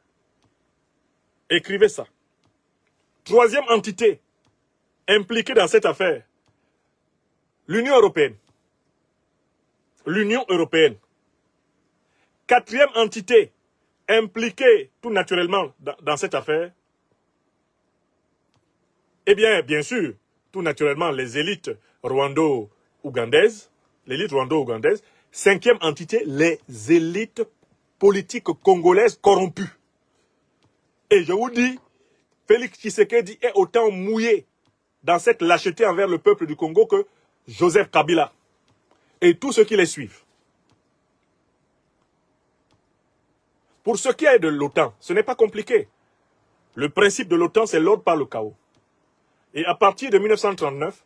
Écrivez ça. Troisième entité impliquée dans cette affaire, l'Union européenne. L'Union européenne. Quatrième entité impliquée tout naturellement dans cette affaire, eh bien sûr, tout naturellement les élites rwando-ougandaises, l'élite rwando-ougandaise. Cinquième entité, les élites politiques congolaises corrompues. Et je vous dis, Félix Tshisekedi est autant mouillé dans cette lâcheté envers le peuple du Congo que Joseph Kabila et tous ceux qui les suivent. Pour ce qui est de l'OTAN, ce n'est pas compliqué. Le principe de l'OTAN, c'est l'ordre par le chaos. Et à partir de 1939,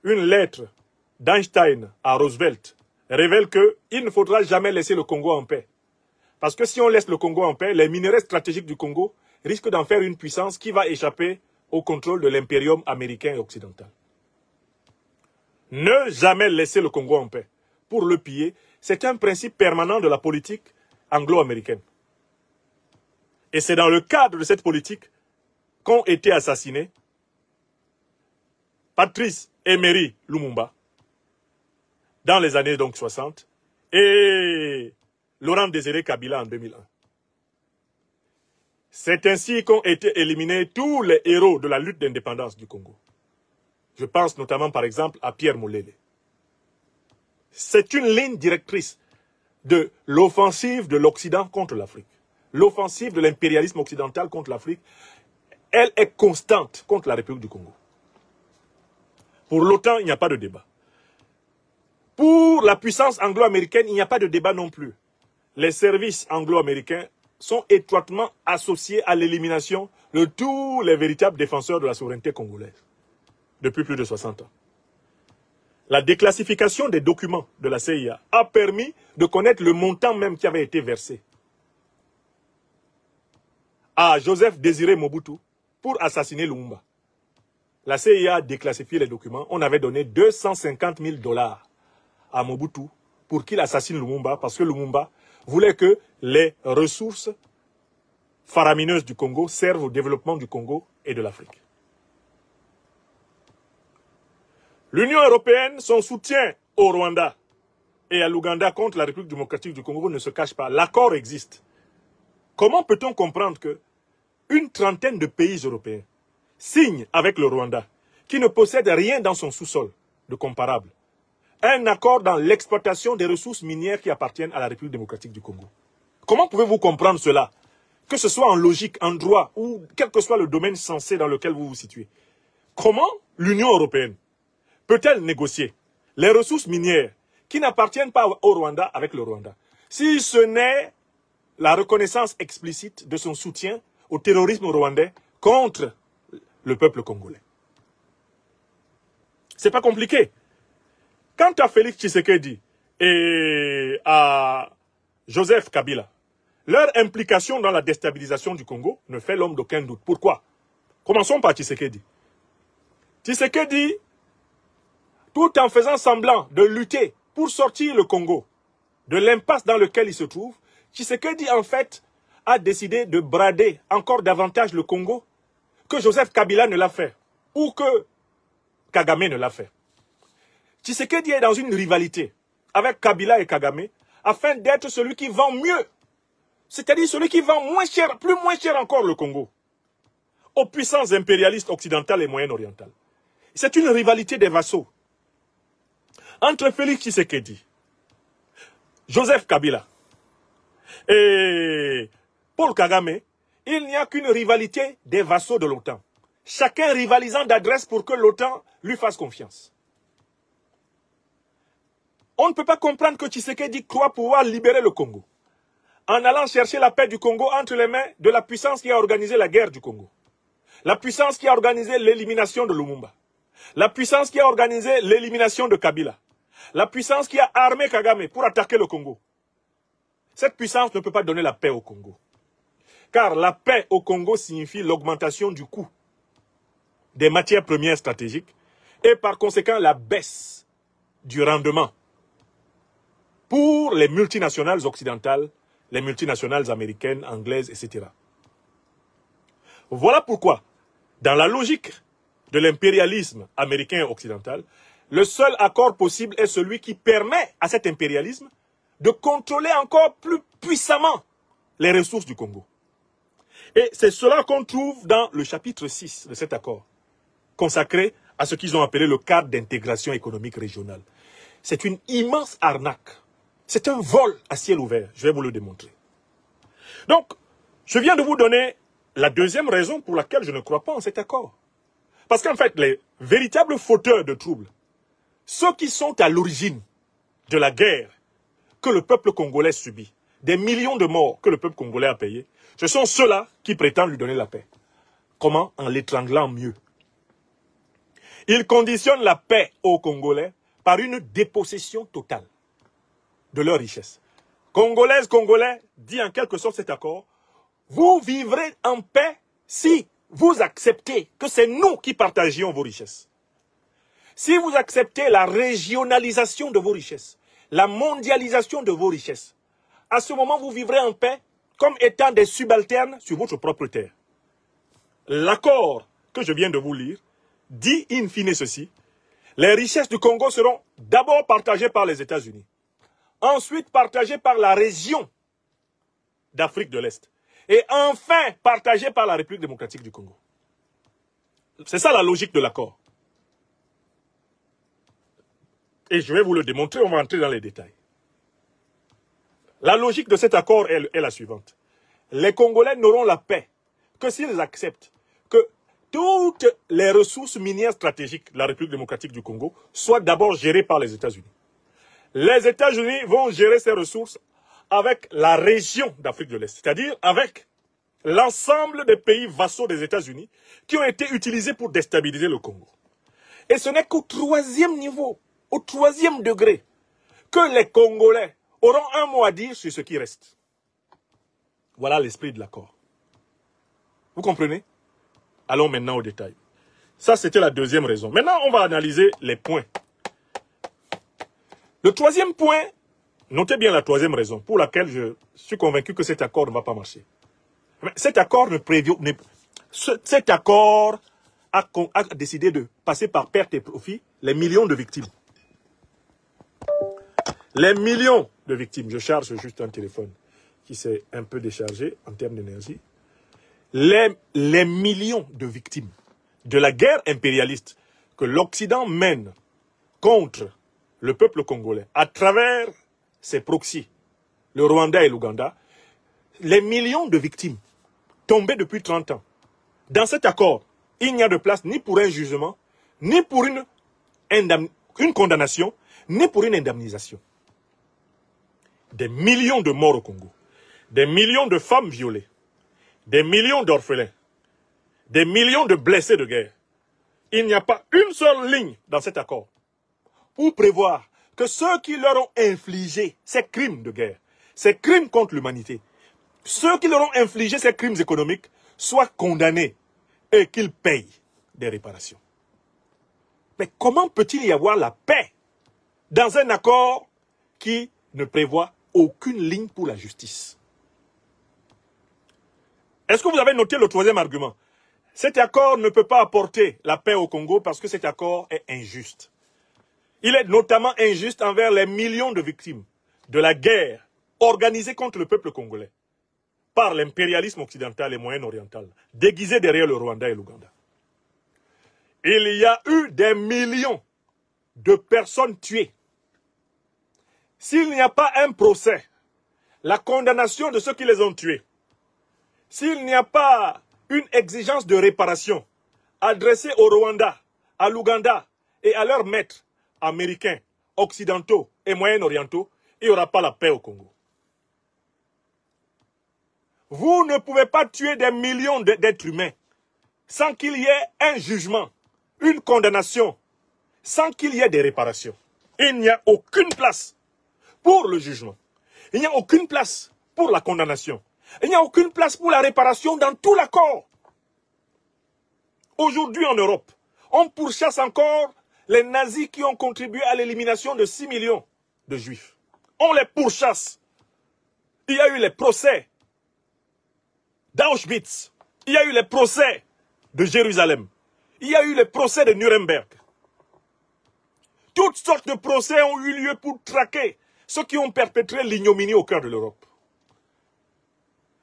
une lettre d'Einstein à Roosevelt révèle qu'il ne faudra jamais laisser le Congo en paix. Parce que si on laisse le Congo en paix, les minerais stratégiques du Congo risquent d'en faire une puissance qui va échapper au contrôle de l'impérium américain et occidental. Ne jamais laisser le Congo en paix pour le piller, c'est un principe permanent de la politique anglo-américaine. Et c'est dans le cadre de cette politique qu'ont été assassinés Patrice Emery Lumumba, dans les années donc 60, et Laurent Désiré Kabila en 2001. C'est ainsi qu'ont été éliminés tous les héros de la lutte d'indépendance du Congo. Je pense notamment par exemple à Pierre Moulele. C'est une ligne directrice de l'offensive de l'Occident contre l'Afrique. L'offensive de l'impérialisme occidental contre l'Afrique, elle est constante contre la République du Congo. Pour l'OTAN, il n'y a pas de débat. Pour la puissance anglo-américaine, il n'y a pas de débat non plus. Les services anglo-américains sont étroitement associés à l'élimination de tous les véritables défenseurs de la souveraineté congolaise depuis plus de 60 ans. La déclassification des documents de la CIA a permis de connaître le montant même qui avait été versé à Joseph Désiré Mobutu pour assassiner Lumumba. La CIA a déclassifié les documents. On avait donné 250 000 $ à Mobutu pour qu'il assassine Lumumba parce que Lumumba voulait que les ressources faramineuses du Congo servent au développement du Congo et de l'Afrique. L'Union européenne, son soutien au Rwanda et à l'Ouganda contre la République démocratique du Congo ne se cache pas. L'accord existe. Comment peut-on comprendre que une trentaine de pays européens signent avec le Rwanda, qui ne possède rien dans son sous-sol de comparable, un accord dans l'exploitation des ressources minières qui appartiennent à la République démocratique du Congo? Comment pouvez-vous comprendre cela? Que ce soit en logique, en droit, ou quel que soit le domaine sensé dans lequel vous vous situez. Comment l'Union européenne peut-elle négocier les ressources minières qui n'appartiennent pas au Rwanda avec le Rwanda, si ce n'est la reconnaissance explicite de son soutien au terrorisme rwandais contre le peuple congolais? C'est pas compliqué. Quant à Félix Tshisekedi et à Joseph Kabila, leur implication dans la déstabilisation du Congo ne fait l'homme d'aucun doute. Pourquoi? Commençons par Tshisekedi. Tshisekedi, tout en faisant semblant de lutter pour sortir le Congo de l'impasse dans lequel il se trouve, Tshisekedi, en fait, a décidé de brader encore davantage le Congo que Joseph Kabila ne l'a fait, ou que Kagame ne l'a fait. Tshisekedi est dans une rivalité avec Kabila et Kagame afin d'être celui qui vend mieux, c'est-à-dire celui qui vend moins cher, moins cher encore le Congo, aux puissances impérialistes occidentales et moyen-orientales. C'est une rivalité des vassaux. Entre Félix Tshisekedi, Joseph Kabila et Paul Kagame, il n'y a qu'une rivalité des vassaux de l'OTAN. Chacun rivalisant d'adresse pour que l'OTAN lui fasse confiance. On ne peut pas comprendre que Tshisekedi croit pouvoir libérer le Congo en allant chercher la paix du Congo entre les mains de la puissance qui a organisé la guerre du Congo. La puissance qui a organisé l'élimination de Lumumba. La puissance qui a organisé l'élimination de Kabila. La puissance qui a armé Kagame pour attaquer le Congo. Cette puissance ne peut pas donner la paix au Congo. Car la paix au Congo signifie l'augmentation du coût des matières premières stratégiques et par conséquent la baisse du rendement pour les multinationales occidentales, les multinationales américaines, anglaises, etc. Voilà pourquoi, dans la logique de l'impérialisme américain et occidental, le seul accord possible est celui qui permet à cet impérialisme de contrôler encore plus puissamment les ressources du Congo. Et c'est cela qu'on trouve dans le chapitre 6 de cet accord, consacré à ce qu'ils ont appelé le cadre d'intégration économique régionale. C'est une immense arnaque. C'est un vol à ciel ouvert. Je vais vous le démontrer. Donc, je viens de vous donner la deuxième raison pour laquelle je ne crois pas en cet accord. Parce qu'en fait, les véritables fauteurs de troubles, ceux qui sont à l'origine de la guerre que le peuple congolais subit, des millions de morts que le peuple congolais a payés, ce sont ceux-là qui prétendent lui donner la paix. Comment? En l'étranglant mieux. Ils conditionnent la paix aux Congolais par une dépossession totale de leurs richesses. Congolaises, Congolais, dit en quelque sorte cet accord, vous vivrez en paix si vous acceptez que c'est nous qui partagions vos richesses. Si vous acceptez la régionalisation de vos richesses, la mondialisation de vos richesses, à ce moment vous vivrez en paix comme étant des subalternes sur votre propre terre. L'accord que je viens de vous lire dit in fine ceci: les richesses du Congo seront d'abord partagées par les États-Unis, ensuite partagées par la région d'Afrique de l'Est, et enfin partagées par la République démocratique du Congo. C'est ça la logique de l'accord. Et je vais vous le démontrer, on va entrer dans les détails. La logique de cet accord est la suivante. Les Congolais n'auront la paix que s'ils acceptent que toutes les ressources minières stratégiques de la République démocratique du Congo soient d'abord gérées par les États-Unis. Les États-Unis vont gérer ces ressources avec la région d'Afrique de l'Est, c'est-à-dire avec l'ensemble des pays vassaux des États-Unis qui ont été utilisés pour déstabiliser le Congo. Et ce n'est qu'au troisième niveau, au troisième degré, que les Congolais auront un mot à dire sur ce qui reste. Voilà l'esprit de l'accord. Vous comprenez? Allons maintenant au détail. Ça, c'était la deuxième raison. Maintenant, on va analyser les points. Le troisième point, notez bien la troisième raison pour laquelle je suis convaincu que cet accord ne va pas marcher. Mais cet accord cet accord a décidé de passer par perte et profit les millions de victimes. Les millions de victimes. Je charge juste un téléphone qui s'est un peu déchargé en termes d'énergie. Les millions de victimes de la guerre impérialiste que l'Occident mène contre le peuple congolais à travers ses proxys, le Rwanda et l'Ouganda, les millions de victimes tombées depuis 30 ans. Dans cet accord, il n'y a de place ni pour un jugement, ni pour une condamnation, ni pour une indemnisation. Des millions de morts au Congo, des millions de femmes violées, des millions d'orphelins, des millions de blessés de guerre. Il n'y a pas une seule ligne dans cet accord pour prévoir que ceux qui leur ont infligé ces crimes de guerre, ces crimes contre l'humanité, ceux qui leur ont infligé ces crimes économiques soient condamnés et qu'ils payent des réparations. Mais comment peut-il y avoir la paix dans un accord qui ne prévoit aucune ligne pour la justice? Est-ce que vous avez noté le troisième argument? Cet accord ne peut pas apporter la paix au Congo parce que cet accord est injuste. Il est notamment injuste envers les millions de victimes de la guerre organisée contre le peuple congolais par l'impérialisme occidental et moyen-oriental, déguisé derrière le Rwanda et l'Ouganda. Il y a eu des millions de personnes tuées. S'il n'y a pas un procès, la condamnation de ceux qui les ont tués, s'il n'y a pas une exigence de réparation adressée au Rwanda, à l'Ouganda et à leurs maîtres américains, occidentaux et moyen-orientaux, il n'y aura pas la paix au Congo. Vous ne pouvez pas tuer des millions d'êtres humains sans qu'il y ait un jugement, une condamnation, sans qu'il y ait des réparations. Il n'y a aucune place pour le jugement. Il n'y a aucune place pour la condamnation. Il n'y a aucune place pour la réparation dans tout l'accord. Aujourd'hui en Europe, on pourchasse encore les nazis qui ont contribué à l'élimination de 6 millions de juifs. On les pourchasse. Il y a eu les procès d'Auschwitz. Il y a eu les procès de Jérusalem. Il y a eu les procès de Nuremberg. Toutes sortes de procès ont eu lieu pour traquer ceux qui ont perpétré l'ignominie au cœur de l'Europe.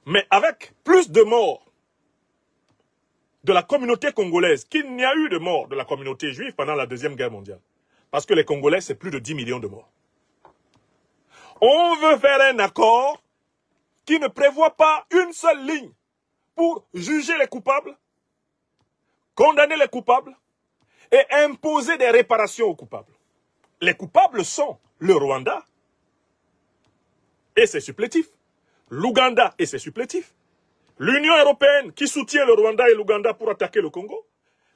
Mais avec plus de morts de la communauté congolaise qu'il n'y a eu de morts de la communauté juive pendant la Deuxième Guerre mondiale. Parce que les Congolais, c'est plus de 10 millions de morts. On veut faire un accord qui ne prévoit pas une seule ligne pour juger les coupables, condamner les coupables et imposer des réparations aux coupables. Les coupables sont le Rwanda et ses supplétifs, l'Ouganda et ses supplétifs, l'Union européenne qui soutient le Rwanda et l'Ouganda pour attaquer le Congo,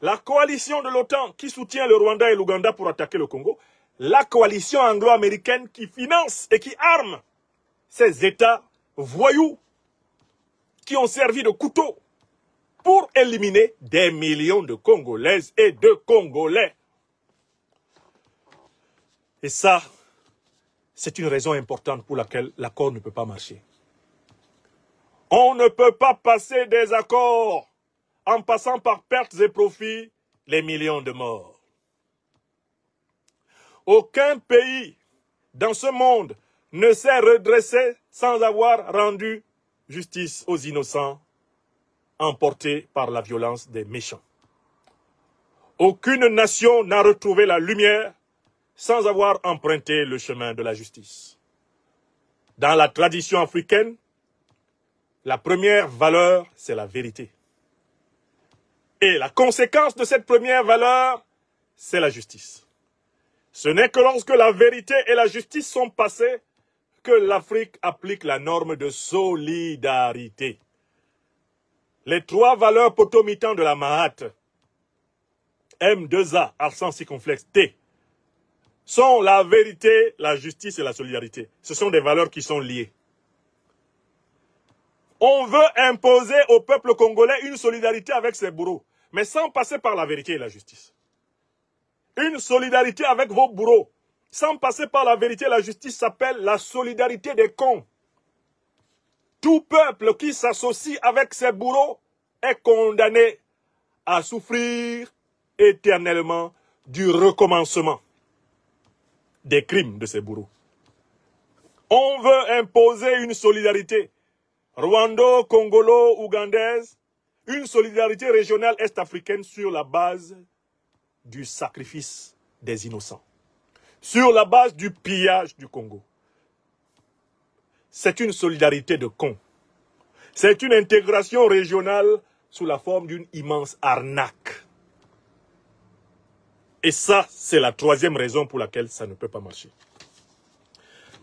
la coalition de l'OTAN qui soutient le Rwanda et l'Ouganda pour attaquer le Congo, la coalition anglo-américaine qui finance et qui arme ces États voyous qui ont servi de couteau pour éliminer des millions de Congolaises et de Congolais. Et ça, c'est une raison importante pour laquelle l'accord ne peut pas marcher. On ne peut pas passer des accords en passant par pertes et profits les millions de morts. Aucun pays dans ce monde ne s'est redressé sans avoir rendu justice aux innocents emportés par la violence des méchants. Aucune nation n'a retrouvé la lumière sans avoir emprunté le chemin de la justice. Dans la tradition africaine, la première valeur, c'est la vérité. Et la conséquence de cette première valeur, c'est la justice. Ce n'est que lorsque la vérité et la justice sont passées que l'Afrique applique la norme de solidarité. Les trois valeurs potomitan de la Mahat, M2A, accent circonflexe, T, sont la vérité, la justice et la solidarité. Ce sont des valeurs qui sont liées. On veut imposer au peuple congolais une solidarité avec ses bourreaux, mais sans passer par la vérité et la justice. Une solidarité avec vos bourreaux, sans passer par la vérité et la justice, s'appelle la solidarité des cons. Tout peuple qui s'associe avec ses bourreaux est condamné à souffrir éternellement du recommencement des crimes de ses bourreaux. On veut imposer une solidarité rwando-congolo-ougandaise, une solidarité régionale est-africaine sur la base du sacrifice des innocents, sur la base du pillage du Congo. C'est une solidarité de cons. C'est une intégration régionale sous la forme d'une immense arnaque. Et ça, c'est la troisième raison pour laquelle ça ne peut pas marcher.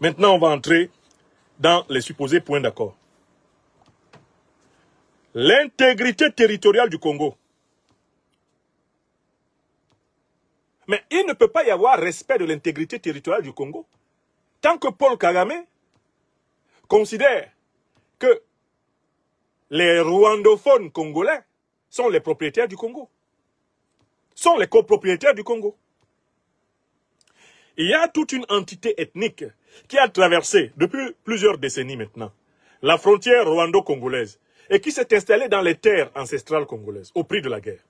Maintenant, on va entrer dans les supposés points d'accord. L'intégrité territoriale du Congo. Mais il ne peut pas y avoir respect de l'intégrité territoriale du Congo tant que Paul Kagame considère que les rwandophones congolais sont les propriétaires du Congo, sont les copropriétaires du Congo. Il y a toute une entité ethnique qui a traversé, depuis plusieurs décennies maintenant, la frontière rwando-congolaise et qui s'est installée dans les terres ancestrales congolaises au prix de la guerre.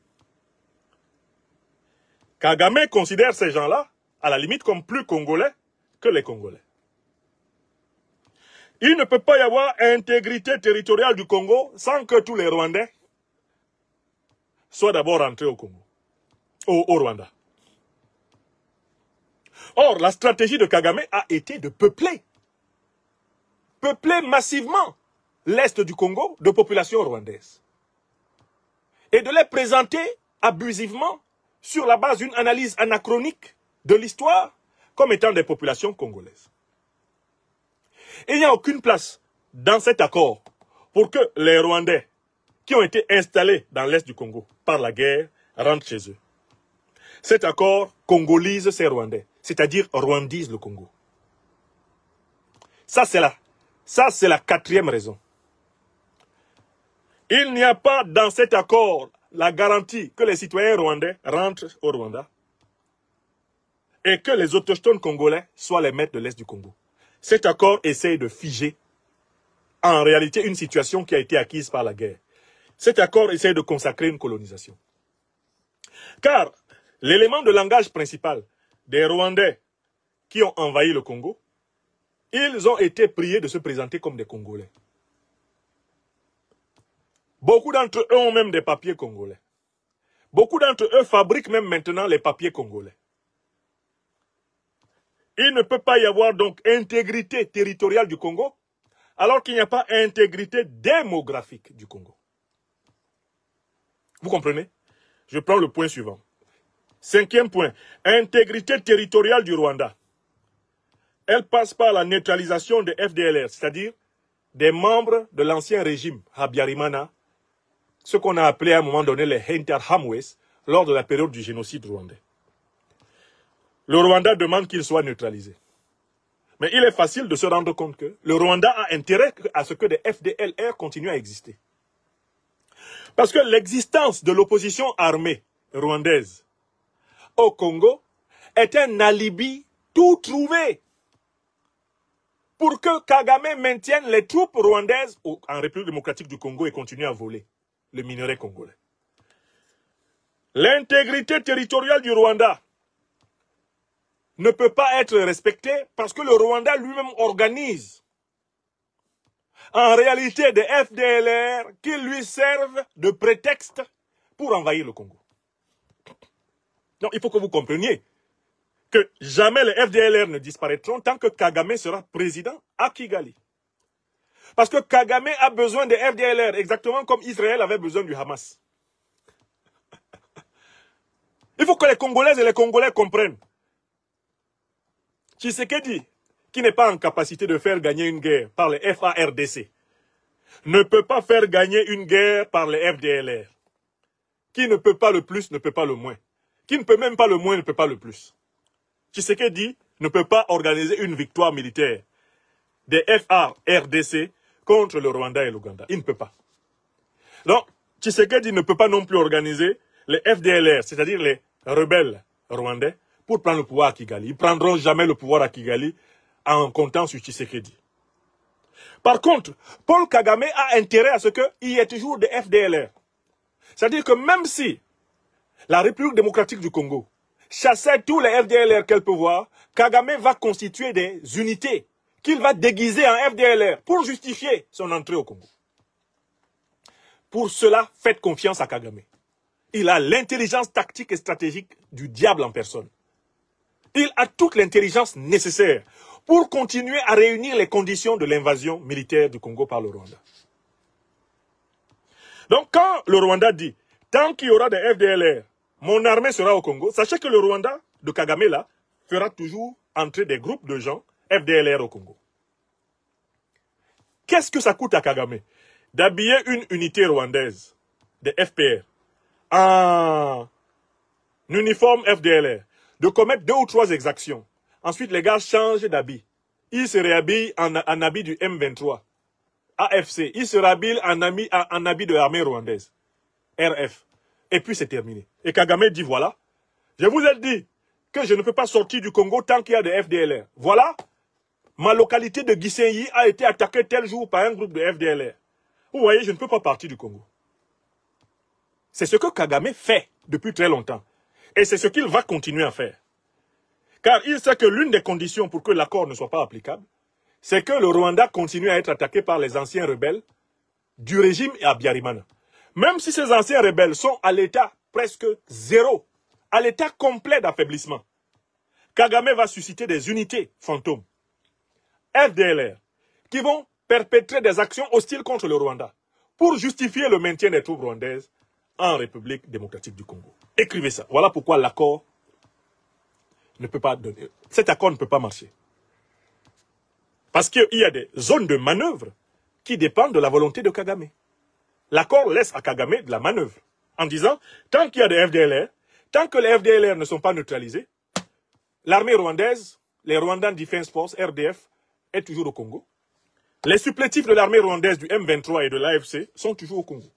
Kagame considère ces gens-là, à la limite, comme plus congolais que les Congolais. Il ne peut pas y avoir intégrité territoriale du Congo sans que tous les Rwandais soient d'abord rentrés au Congo, au Rwanda. Or, la stratégie de Kagame a été de peupler massivement l'Est du Congo de populations rwandaises et de les présenter abusivement sur la base d'une analyse anachronique de l'histoire comme étant des populations congolaises. Et il n'y a aucune place dans cet accord pour que les Rwandais qui ont été installés dans l'Est du Congo par la guerre rentrent chez eux. Cet accord congolise ces Rwandais, c'est-à-dire rwandise le Congo. Ça, c'est la quatrième raison. Il n'y a pas dans cet accord la garantie que les citoyens rwandais rentrent au Rwanda et que les autochtones congolais soient les maîtres de l'Est du Congo. Cet accord essaye de figer en réalité une situation qui a été acquise par la guerre. Cet accord essaye de consacrer une colonisation. Car l'élément de langage principal des Rwandais qui ont envahi le Congo, ils ont été priés de se présenter comme des Congolais. Beaucoup d'entre eux ont même des papiers congolais. Beaucoup d'entre eux fabriquent même maintenant les papiers congolais. Il ne peut pas y avoir donc intégrité territoriale du Congo alors qu'il n'y a pas intégrité démographique du Congo. Vous comprenez? Je prends le point suivant. Cinquième point, intégrité territoriale du Rwanda. Elle passe par la neutralisation des FDLR, c'est-à-dire des membres de l'ancien régime Habyarimana, ce qu'on a appelé à un moment donné les Interahamwe, lors de la période du génocide rwandais. Le Rwanda demande qu'ils soient neutralisés. Mais il est facile de se rendre compte que le Rwanda a intérêt à ce que des FDLR continuent à exister. Parce que l'existence de l'opposition armée rwandaise au Congo est un alibi tout trouvé pour que Kagame maintienne les troupes rwandaises en République démocratique du Congo et continue à voler le minerai congolais. L'intégrité territoriale du Rwanda ne peut pas être respectée parce que le Rwanda lui-même organise en réalité des FDLR qui lui servent de prétexte pour envahir le Congo. Donc il faut que vous compreniez que jamais les FDLR ne disparaîtront tant que Kagame sera président à Kigali. Parce que Kagame a besoin des FDLR, exactement comme Israël avait besoin du Hamas. Il faut que les Congolaises et les Congolais comprennent. Tshisekedi, qui n'est pas en capacité de faire gagner une guerre par les FARDC, ne peut pas faire gagner une guerre par les FDLR. Qui ne peut pas le plus, ne peut pas le moins. Qui ne peut même pas le moins, ne peut pas le plus. Tshisekedi ne peut pas organiser une victoire militaire des FARDC contre le Rwanda et l'Ouganda. Il ne peut pas. Donc, Tshisekedi ne peut pas non plus organiser les FDLR, c'est-à-dire les rebelles rwandais, pour prendre le pouvoir à Kigali. Ils ne prendront jamais le pouvoir à Kigali en comptant sur Tshisekedi. Par contre, Paul Kagame a intérêt à ce qu'il y ait toujours des FDLR. C'est-à-dire que même si la République démocratique du Congo chassait tous les FDLR qu'elle peut voir, Kagame va constituer des unités qu'il va déguiser en FDLR pour justifier son entrée au Congo. Pour cela, faites confiance à Kagame. Il a l'intelligence tactique et stratégique du diable en personne. Il a toute l'intelligence nécessaire pour continuer à réunir les conditions de l'invasion militaire du Congo par le Rwanda. Donc quand le Rwanda dit, tant qu'il y aura des FDLR, mon armée sera au Congo, sachez que le Rwanda de Kagame là, fera toujours entrer des groupes de gens FDLR au Congo. Qu'est-ce que ça coûte à Kagame d'habiller une unité rwandaise, des FPR, en uniforme FDLR, de commettre 2 ou 3 exactions. Ensuite, les gars changent d'habit. Ils se réhabillent en habit du M23, AFC. Ils se réhabillent en habit de l'armée rwandaise, RF. Et puis c'est terminé. Et Kagame dit, voilà, je vous ai dit que je ne peux pas sortir du Congo tant qu'il y a des FDLR. Voilà, ma localité de Gisenyi a été attaquée tel jour par un groupe de FDLR. Vous voyez, je ne peux pas partir du Congo. C'est ce que Kagame fait depuis très longtemps. Et c'est ce qu'il va continuer à faire. Car il sait que l'une des conditions pour que l'accord ne soit pas applicable, c'est que le Rwanda continue à être attaqué par les anciens rebelles du régime à Biarimana. Même si ces anciens rebelles sont à l'état presque zéro, à l'état complet d'affaiblissement, Kagame va susciter des unités fantômes, FDLR, qui vont perpétrer des actions hostiles contre le Rwanda pour justifier le maintien des troupes rwandaises en République démocratique du Congo. Écrivez ça. Voilà pourquoi l'accord ne peut pas donner. Cet accord ne peut pas marcher. Parce qu'il y a des zones de manœuvre qui dépendent de la volonté de Kagame. L'accord laisse à Kagame de la manœuvre en disant, tant qu'il y a des FDLR, tant que les FDLR ne sont pas neutralisés, l'armée rwandaise, les Rwandan Defense Force, RDF, est toujours au Congo. Les supplétifs de l'armée rwandaise du M23 et de l'AFC sont toujours au Congo.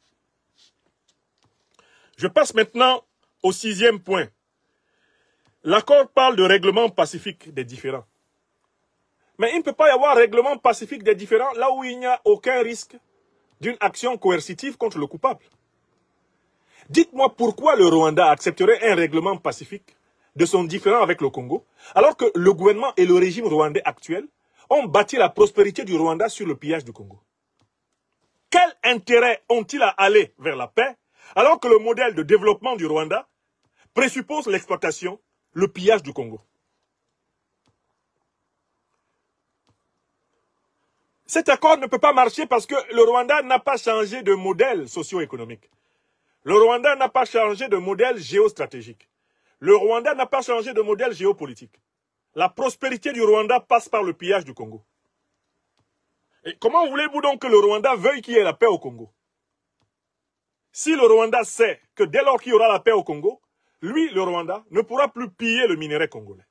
Je passe maintenant au 6e point. L'accord parle de règlement pacifique des différends. Mais il ne peut pas y avoir règlement pacifique des différends là où il n'y a aucun risque d'une action coercitive contre le coupable. Dites-moi pourquoi le Rwanda accepterait un règlement pacifique de son différend avec le Congo, alors que le gouvernement et le régime rwandais actuel ont bâti la prospérité du Rwanda sur le pillage du Congo. Quel intérêt ont-ils à aller vers la paix, alors que le modèle de développement du Rwanda présuppose l'exploitation, le pillage du Congo? Cet accord ne peut pas marcher parce que le Rwanda n'a pas changé de modèle socio-économique. Le Rwanda n'a pas changé de modèle géostratégique. Le Rwanda n'a pas changé de modèle géopolitique. La prospérité du Rwanda passe par le pillage du Congo. Et comment voulez-vous donc que le Rwanda veuille qu'il y ait la paix au Congo? Si le Rwanda sait que dès lors qu'il y aura la paix au Congo, lui, le Rwanda, ne pourra plus piller le minerai congolais.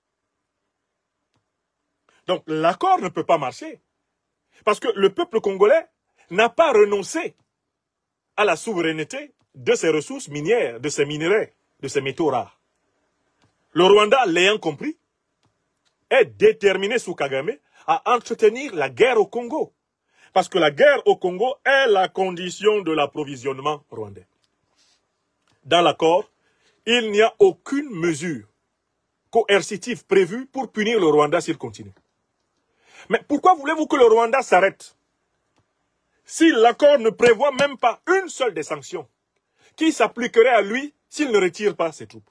Donc l'accord ne peut pas marcher. Parce que le peuple congolais n'a pas renoncé à la souveraineté de ses ressources minières, de ses minerais, de ses métaux rares. Le Rwanda, l'ayant compris, est déterminé sous Kagame à entretenir la guerre au Congo. Parce que la guerre au Congo est la condition de l'approvisionnement rwandais. Dans l'accord, il n'y a aucune mesure coercitive prévue pour punir le Rwanda s'il continue. Mais pourquoi voulez-vous que le Rwanda s'arrête si l'accord ne prévoit même pas une seule des sanctions qui s'appliquerait à lui s'il ne retire pas ses troupes?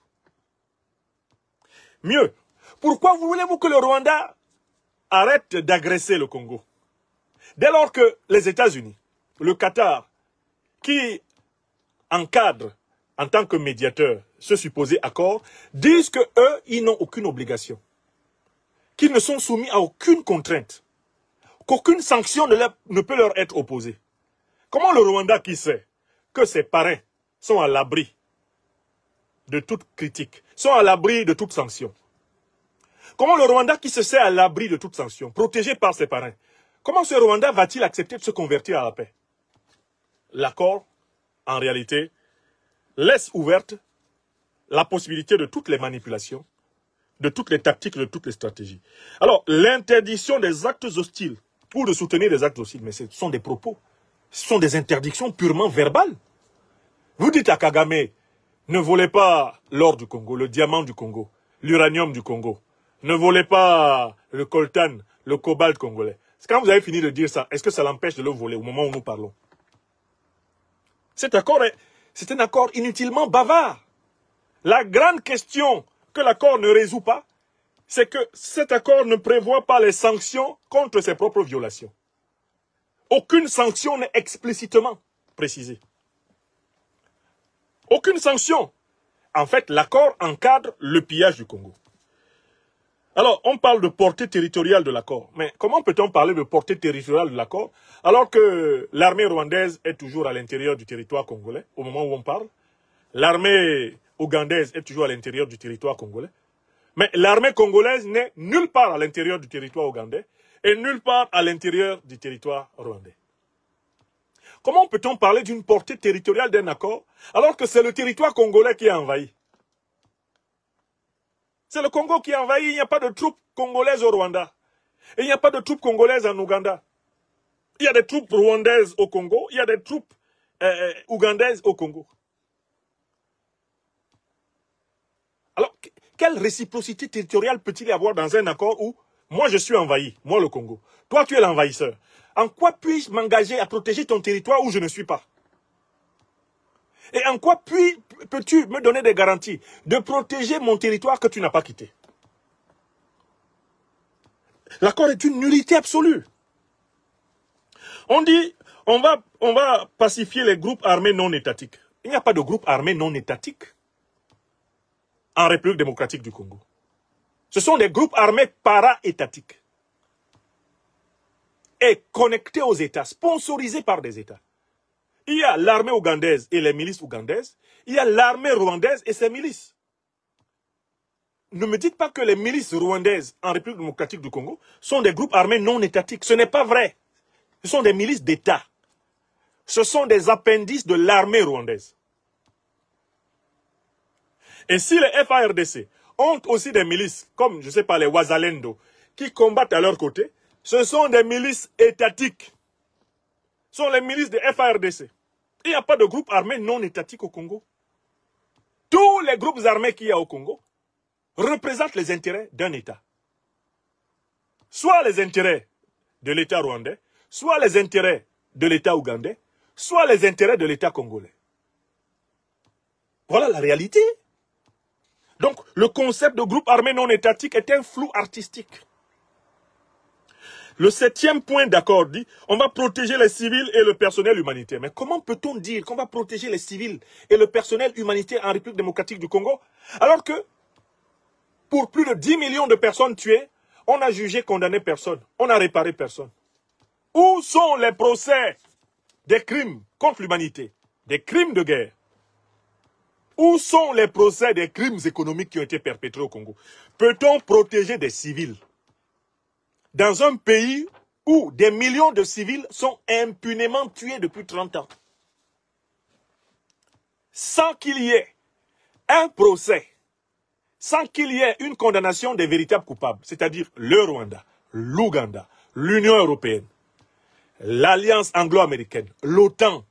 Mieux, pourquoi voulez-vous que le Rwanda arrête d'agresser le Congo dès lors que les États-Unis, le Qatar, qui encadrent en tant que médiateurs ce supposé accord, disent qu'eux, ils n'ont aucune obligation, qu'ils ne sont soumis à aucune contrainte, qu'aucune sanction ne peut leur être opposée? Comment le Rwanda, qui sait que ses parrains sont à l'abri de toute critique, sont à l'abri de toute sanction? Comment le Rwanda, qui se sait à l'abri de toute sanction, protégé par ses parrains, comment ce Rwanda va-t-il accepter de se convertir à la paix? L'accord, en réalité, laisse ouverte la possibilité de toutes les manipulations, de toutes les tactiques, de toutes les stratégies. Alors, l'interdiction des actes hostiles, ou de soutenir des actes hostiles, mais ce sont des propos, ce sont des interdictions purement verbales. Vous dites à Kagame, ne volez pas l'or du Congo, le diamant du Congo, l'uranium du Congo, ne volez pas le coltan, le cobalt congolais. Quand vous avez fini de dire ça, est-ce que ça l'empêche de le voler au moment où nous parlons? Cet accord, c'est un accord inutilement bavard. La grande question que l'accord ne résout pas, c'est que cet accord ne prévoit pas les sanctions contre ses propres violations. Aucune sanction n'est explicitement précisée. Aucune sanction. En fait, l'accord encadre le pillage du Congo. Alors, on parle de portée territoriale de l'accord. Mais comment peut-on parler de portée territoriale de l'accord alors que l'armée rwandaise est toujours à l'intérieur du territoire congolais, au moment où on parle? L'armée ougandaise est toujours à l'intérieur du territoire congolais. Mais l'armée congolaise n'est nulle part à l'intérieur du territoire ougandais et nulle part à l'intérieur du territoire rwandais. Comment peut-on parler d'une portée territoriale d'un accord alors que c'est le territoire congolais qui est envahi? C'est le Congo qui est envahi, il n'y a pas de troupes congolaises au Rwanda. Et il n'y a pas de troupes congolaises en Ouganda. Il y a des troupes rwandaises au Congo, il y a des troupes ougandaises au Congo. Alors, quelle réciprocité territoriale peut-il y avoir dans un accord où moi je suis envahi, moi le Congo, toi tu es l'envahisseur? En quoi puis-je m'engager à protéger ton territoire où je ne suis pas? Et en quoi peux-tu me donner des garanties de protéger mon territoire que tu n'as pas quitté? L'accord est une nullité absolue. On dit, on va pacifier les groupes armés non étatiques. Il n'y a pas de groupe armé non étatique en République démocratique du Congo. Ce sont des groupes armés para-étatiques et connectés aux États, sponsorisés par des États. Il y a l'armée ougandaise et les milices ougandaises. Il y a l'armée rwandaise et ses milices. Ne me dites pas que les milices rwandaises en République démocratique du Congo sont des groupes armés non étatiques. Ce n'est pas vrai. Ce sont des milices d'État. Ce sont des appendices de l'armée rwandaise. Et si les FARDC ont aussi des milices, comme, je ne sais pas, les Wazalendo, qui combattent à leur côté, ce sont des milices étatiques. Ce sont les milices de FARDC. Il n'y a pas de groupe armé non étatique au Congo. Tous les groupes armés qu'il y a au Congo représentent les intérêts d'un État. Soit les intérêts de l'État rwandais, soit les intérêts de l'État ougandais, soit les intérêts de l'État congolais. Voilà la réalité. Donc, le concept de groupe armé non étatique est un flou artistique. Le 7e point d'accord dit, on va protéger les civils et le personnel humanitaire. Mais comment peut-on dire qu'on va protéger les civils et le personnel humanitaire en République démocratique du Congo, alors que pour plus de 10 millions de personnes tuées, on a jugé, condamné personne, on n'a réparé personne? Où sont les procès des crimes contre l'humanité, des crimes de guerre? Où sont les procès des crimes économiques qui ont été perpétrés au Congo? Peut-on protéger des civils dans un pays où des millions de civils sont impunément tués depuis 30 ans, sans qu'il y ait un procès, sans qu'il y ait une condamnation des véritables coupables, c'est-à-dire le Rwanda, l'Ouganda, l'Union européenne, l'Alliance anglo-américaine, l'OTAN,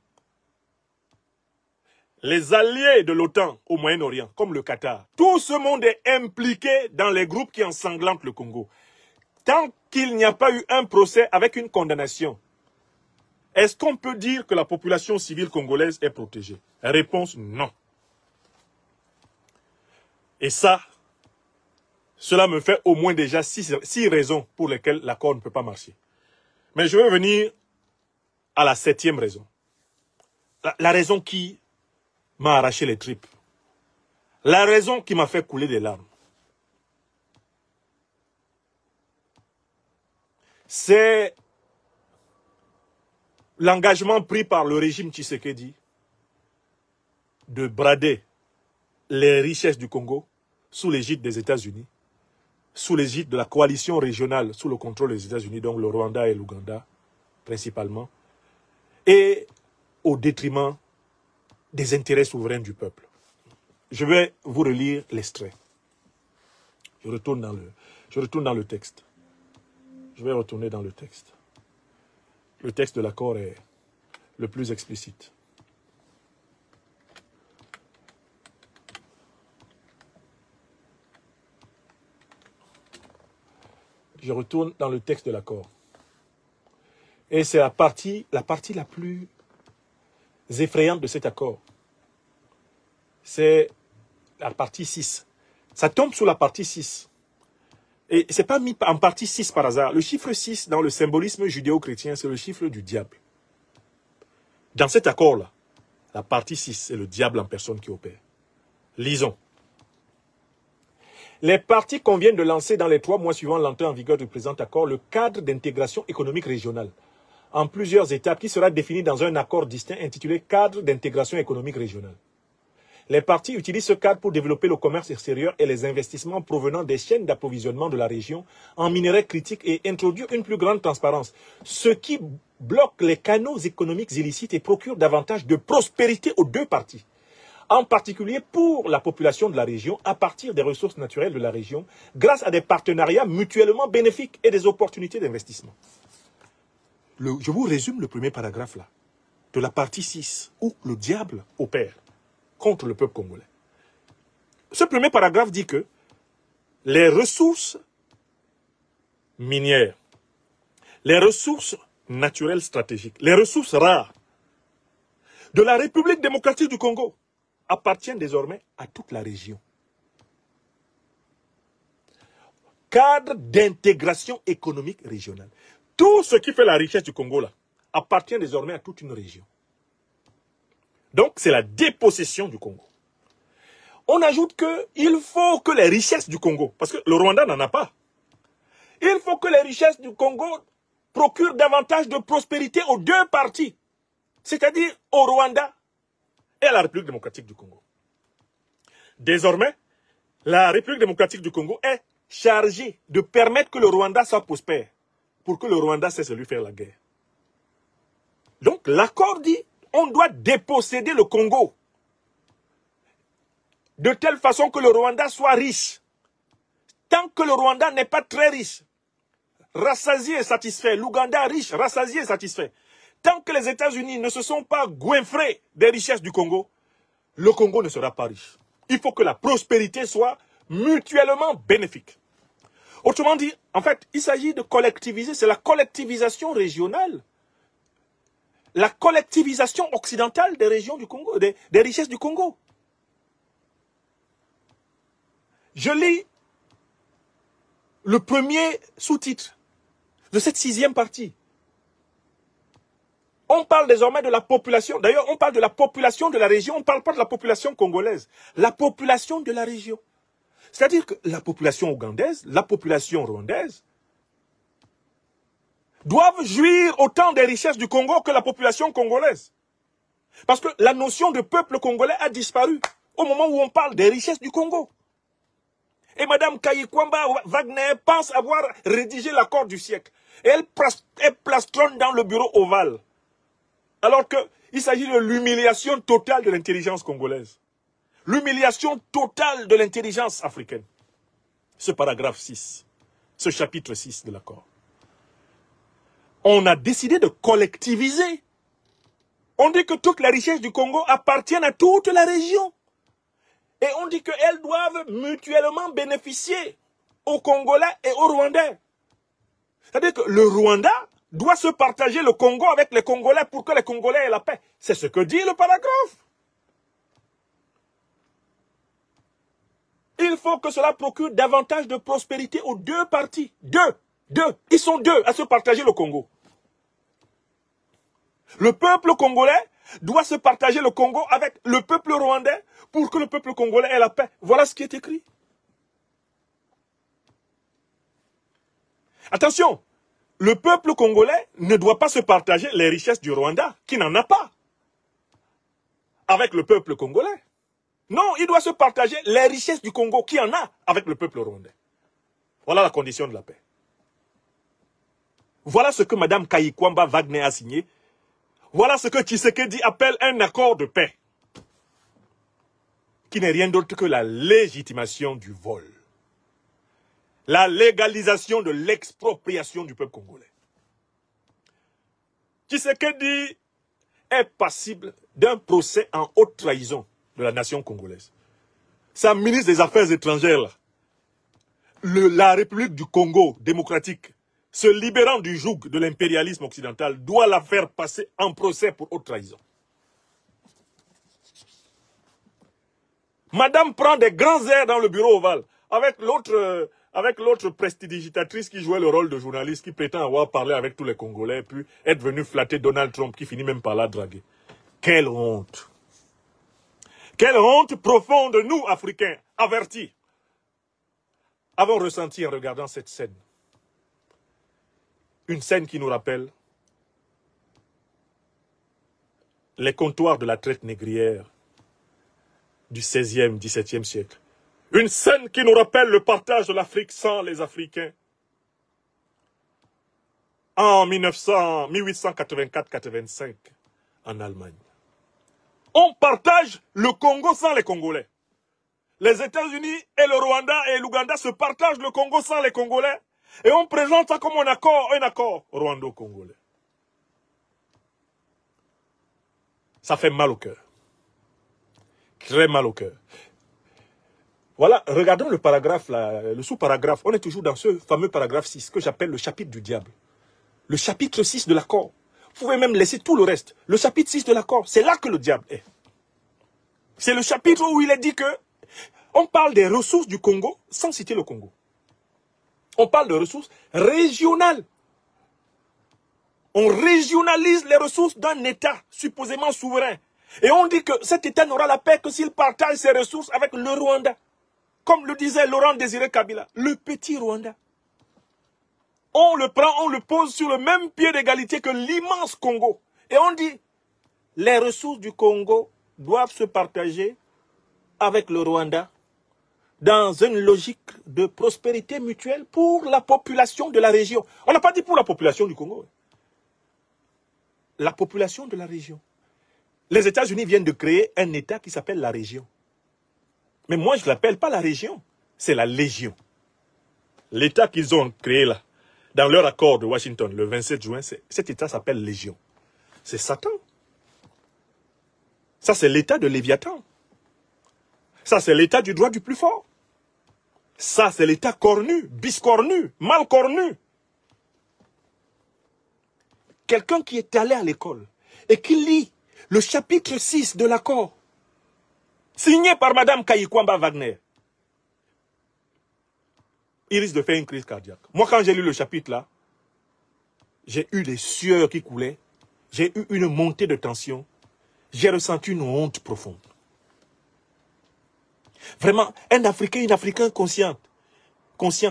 les alliés de l'OTAN au Moyen-Orient, comme le Qatar? Tout ce monde est impliqué dans les groupes qui ensanglantent le Congo. Tant qu'il n'y a pas eu un procès avec une condamnation, est-ce qu'on peut dire que la population civile congolaise est protégée? Réponse non. Et ça, cela me fait au moins déjà 6 raisons pour lesquelles l'accord ne peut pas marcher. Mais je vais venir à la 7e raison. La raison qui m'a arraché les tripes. La raison qui m'a fait couler des larmes. C'est l'engagement pris par le régime Tshisekedi de brader les richesses du Congo sous l'égide des États-Unis, sous l'égide de la coalition régionale sous le contrôle des États-Unis, donc le Rwanda et l'Ouganda principalement, et au détriment des intérêts souverains du peuple. Je vais vous relire l'extrait. Je retourne dans le texte. Je vais retourner dans le texte. Le texte de l'accord est le plus explicite. Je retourne dans le texte de l'accord. Et c'est la partie la plus effrayante de cet accord. C'est la partie 6. Ça tombe sur la partie 6. Et ce n'est pas mis en partie 6 par hasard. Le chiffre 6, dans le symbolisme judéo-chrétien, c'est le chiffre du diable. Dans cet accord-là, La partie 6, c'est le diable en personne qui opère. Lisons. Les parties conviennent de lancer dans les 3 mois suivant l'entrée en vigueur du présent accord le cadre d'intégration économique régionale en plusieurs étapes qui sera défini dans un accord distinct intitulé Cadre d'intégration économique régionale. Les parties utilisent ce cadre pour développer le commerce extérieur et les investissements provenant des chaînes d'approvisionnement de la région en minerais critiques et introduire une plus grande transparence, ce qui bloque les canaux économiques illicites et procure davantage de prospérité aux 2 parties, en particulier pour la population de la région à partir des ressources naturelles de la région grâce à des partenariats mutuellement bénéfiques et des opportunités d'investissement. Je vous résume le premier paragraphe là, de la partie 6, où le diable opère contre le peuple congolais. Ce premier paragraphe dit que les ressources minières, les ressources naturelles stratégiques, les ressources rares de la République démocratique du Congo appartiennent désormais à toute la région. Cadre d'intégration économique régionale. Tout ce qui fait la richesse du Congo là appartient désormais à toute une région. Donc, c'est la dépossession du Congo. On ajoute qu'il faut que les richesses du Congo, parce que le Rwanda n'en a pas, il faut que les richesses du Congo procurent davantage de prospérité aux 2 parties, c'est-à-dire au Rwanda et à la République démocratique du Congo. Désormais, la République démocratique du Congo est chargée de permettre que le Rwanda soit prospère, pour que le Rwanda cesse de lui faire la guerre. Donc, l'accord dit on doit déposséder le Congo de telle façon que le Rwanda soit riche. Tant que le Rwanda n'est pas très riche, rassasié et satisfait, l'Ouganda riche, rassasié et satisfait, tant que les États-Unis ne se sont pas goinfrés des richesses du Congo, le Congo ne sera pas riche. Il faut que la prospérité soit mutuellement bénéfique. Autrement dit, en fait, il s'agit de collectiviser, c'est la collectivisation régionale. La collectivisation occidentale des régions du Congo, des richesses du Congo. Je lis le premier sous-titre de cette 6e partie. On parle désormais de la population. D'ailleurs, on parle de la population de la région. On ne parle pas de la population congolaise. La population de la région. C'est-à-dire que la population ougandaise, la population rwandaise, doivent jouir autant des richesses du Congo que la population congolaise. Parce que la notion de peuple congolais a disparu au moment où on parle des richesses du Congo. Et Mme Kayikwamba Wagner pense avoir rédigé l'accord du siècle. Et elle plastronne dans le bureau ovale. Alors qu'il s'agit de l'humiliation totale de l'intelligence congolaise. L'humiliation totale de l'intelligence africaine. Ce paragraphe 6, ce chapitre 6 de l'accord. On a décidé de collectiviser. On dit que toutes les richesses du Congo appartiennent à toute la région. Et on dit qu'elles doivent mutuellement bénéficier aux Congolais et aux Rwandais. C'est-à-dire que le Rwanda doit se partager le Congo avec les Congolais pour que les Congolais aient la paix. C'est ce que dit le paragraphe. Il faut que cela procure davantage de prospérité aux 2 parties. Deux. Ils sont 2 à se partager le Congo. Le peuple congolais doit se partager le Congo avec le peuple rwandais pour que le peuple congolais ait la paix. Voilà ce qui est écrit. Attention, le peuple congolais ne doit pas se partager les richesses du Rwanda, qui n'en a pas, avec le peuple congolais. Non, il doit se partager les richesses du Congo, qui en a, avec le peuple rwandais. Voilà la condition de la paix. Voilà ce que Mme Kayikwamba Wagner a signé. Voilà ce que Tshisekedi appelle un accord de paix, qui n'est rien d'autre que la légitimation du vol. La légalisation de l'expropriation du peuple congolais. Tshisekedi est passible d'un procès en haute trahison de la nation congolaise. Sa ministre des Affaires étrangères, là, la République du Congo démocratique, se libérant du joug de l'impérialisme occidental, doit la faire passer en procès pour haute trahison. Madame prend des grands airs dans le bureau ovale, avec l'autre prestidigitatrice qui jouait le rôle de journaliste, qui prétend avoir parlé avec tous les Congolais, puis être venu flatter Donald Trump, qui finit même par la draguer. Quelle honte! Quelle honte profonde, nous, Africains, avertis, avons ressenti en regardant cette scène. Une scène qui nous rappelle les comptoirs de la traite négrière du XVIe, XVIIe siècle. Une scène qui nous rappelle le partage de l'Afrique sans les Africains. En 1884-85, en Allemagne. On partage le Congo sans les Congolais. Les États-Unis et le Rwanda et l'Ouganda se partagent le Congo sans les Congolais. Et on présente ça comme un accord rwando-congolais. Ça fait mal au cœur. Très mal au cœur. Voilà, regardons le paragraphe, là, le sous-paragraphe. On est toujours dans ce fameux paragraphe 6 que j'appelle le chapitre du diable. Le chapitre 6 de l'accord. Vous pouvez même laisser tout le reste. Le chapitre 6 de l'accord, c'est là que le diable est. C'est le chapitre où il est dit que on parle des ressources du Congo sans citer le Congo. On parle de ressources régionales. On régionalise les ressources d'un État supposément souverain. Et on dit que cet État n'aura la paix que s'il partage ses ressources avec le Rwanda. Comme le disait Laurent Désiré Kabila, le petit Rwanda. On le prend, on le pose sur le même pied d'égalité que l'immense Congo. Et on dit, les ressources du Congo doivent se partager avec le Rwanda dans une logique de prospérité mutuelle pour la population de la région. On n'a pas dit pour la population du Congo. La population de la région. Les États-Unis viennent de créer un État qui s'appelle la région. Mais moi, je ne l'appelle pas la région, c'est la Légion. L'État qu'ils ont créé là, dans leur accord de Washington, le 27 juin, cet État s'appelle Légion. C'est Satan. Ça, c'est l'État de Léviathan. Ça, c'est l'État du droit du plus fort. Ça, c'est l'État cornu, biscornu, mal cornu. Quelqu'un qui est allé à l'école et qui lit le chapitre 6 de l'accord, signé par Mme Kayikwamba Wagner, il risque de faire une crise cardiaque. Moi, quand j'ai lu le chapitre là, j'ai eu des sueurs qui coulaient, j'ai eu une montée de tension, j'ai ressenti une honte profonde. Vraiment, un Africain conscient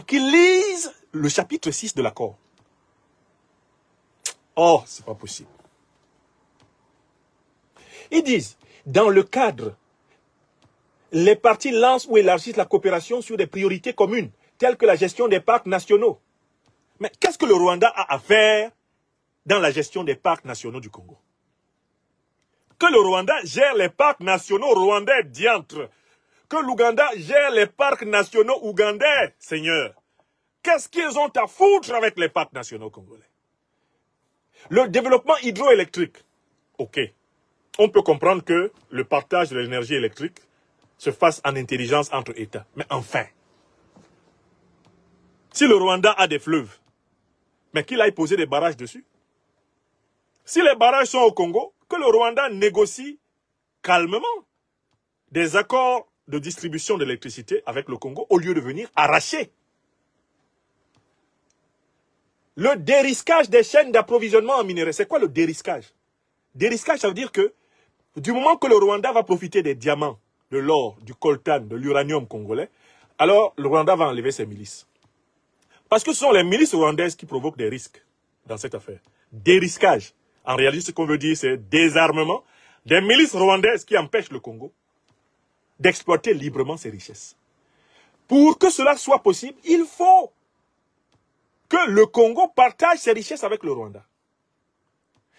qui lise le chapitre 6 de l'accord. Oh, c'est pas possible. Ils disent, dans le cadre, les partis lancent ou élargissent la coopération sur des priorités communes, telles que la gestion des parcs nationaux. Mais qu'est-ce que le Rwanda a à faire dans la gestion des parcs nationaux du Congo? Que le Rwanda gère les parcs nationaux rwandais diantre. Que l'Ouganda gère les parcs nationaux ougandais, Seigneur. Qu'est-ce qu'ils ont à foutre avec les parcs nationaux congolais? Le développement hydroélectrique. Ok. On peut comprendre que le partage de l'énergie électrique se fasse en intelligence entre États. Mais enfin, si le Rwanda a des fleuves, mais qu'il aille poser des barrages dessus. Si les barrages sont au Congo, que le Rwanda négocie calmement des accords de distribution d'électricité avec le Congo au lieu de venir arracher. Le dérisquage des chaînes d'approvisionnement en minerais, c'est quoi le dérisquage? Dérisquage, ça veut dire que du moment que le Rwanda va profiter des diamants, de l'or, du coltan, de l'uranium congolais, alors le Rwanda va enlever ses milices. Parce que ce sont les milices rwandaises qui provoquent des risques dans cette affaire. Dérisquage. En réalité, ce qu'on veut dire, c'est désarmement des milices rwandaises qui empêchent le Congo d'exploiter librement ses richesses. Pour que cela soit possible, il faut que le Congo partage ses richesses avec le Rwanda.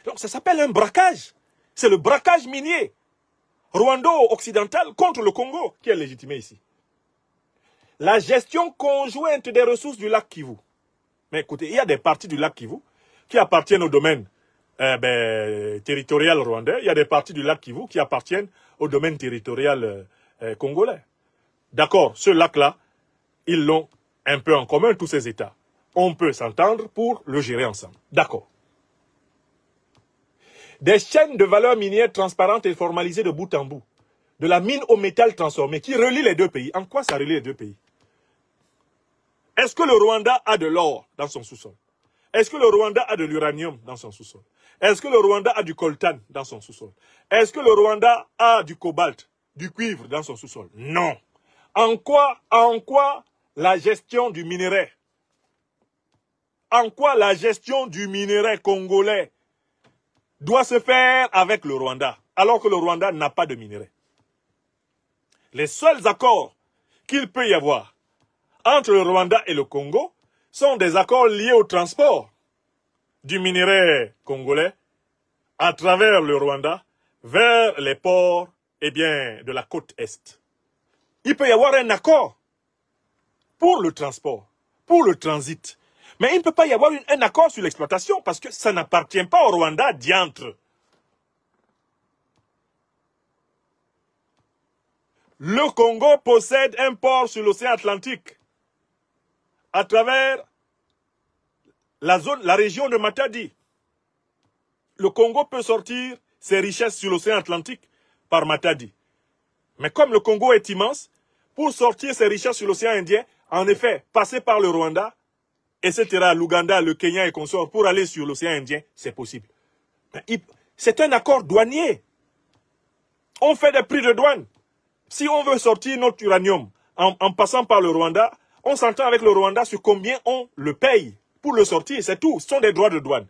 Donc ça s'appelle un braquage. C'est le braquage minier rwando-occidental contre le Congo qui est légitimé ici. La gestion conjointe des ressources du lac Kivu. Mais écoutez, il y a des parties du lac Kivu qui appartiennent au domaine territorial rwandais. Il y a des parties du lac Kivu qui appartiennent au domaine territorial congolais. D'accord, ce lac-là, ils l'ont un peu en commun, tous ces États. On peut s'entendre pour le gérer ensemble. D'accord. Des chaînes de valeur minière transparentes et formalisées de bout en bout. De la mine au métal transformé qui relie les deux pays. En quoi ça relie les deux pays? Est-ce que le Rwanda a de l'or dans son sous-sol? Est-ce que le Rwanda a de l'uranium dans son sous-sol? Est-ce que le Rwanda a du coltan dans son sous-sol? Est-ce que le Rwanda a du cobalt du cuivre dans son sous-sol? Non. En quoi la gestion du minerai? En quoi la gestion du minerai congolais doit se faire avec le Rwanda, alors que le Rwanda n'a pas de minerai? Les seuls accords qu'il peut y avoir entre le Rwanda et le Congo sont des accords liés au transport du minerai congolais à travers le Rwanda vers les ports de la côte Est. Il peut y avoir un accord pour le transport, pour le transit. Mais il ne peut pas y avoir un accord sur l'exploitation parce que ça n'appartient pas au Rwanda, diantre. Le Congo possède un port sur l'océan Atlantique à travers la région de Matadi. Le Congo peut sortir ses richesses sur l'océan Atlantique par Matadi. Mais comme le Congo est immense, pour sortir ses richesses sur l'océan Indien, en effet, passer par le Rwanda, etc., l'Ouganda, le Kenya et consorts, pour aller sur l'océan Indien, c'est possible. C'est un accord douanier. On fait des prix de douane. Si on veut sortir notre uranium en passant par le Rwanda, on s'entend avec le Rwanda sur combien on le paye pour le sortir, c'est tout. Ce sont des droits de douane.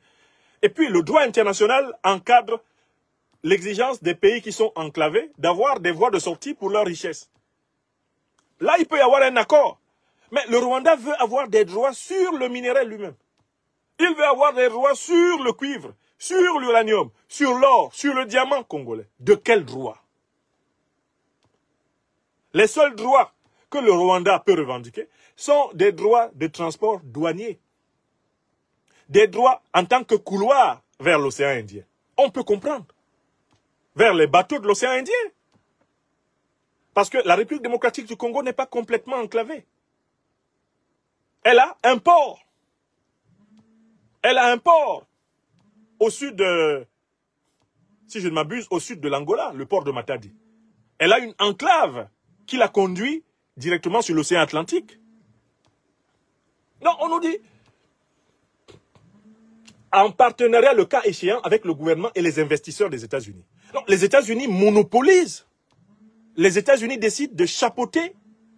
Et puis, le droit international encadre l'exigence des pays qui sont enclavés d'avoir des voies de sortie pour leurs richesses. Là, il peut y avoir un accord. Mais le Rwanda veut avoir des droits sur le minerai lui-même. Il veut avoir des droits sur le cuivre, sur l'uranium, sur l'or, sur le diamant congolais. De quel droit? Les seuls droits que le Rwanda peut revendiquer sont des droits de transport douanier. Des droits en tant que couloir vers l'océan Indien. On peut comprendre. Vers les bateaux de l'océan Indien. Parce que la République démocratique du Congo n'est pas complètement enclavée. Elle a un port. Elle a un port au sud de, si je ne m'abuse, au sud de l'Angola, le port de Matadi. Elle a une enclave qui la conduit directement sur l'océan Atlantique. Non, on nous dit, en partenariat, le cas échéant, avec le gouvernement et les investisseurs des États-Unis. Non, les États-Unis monopolisent. Les États-Unis décident de chapeauter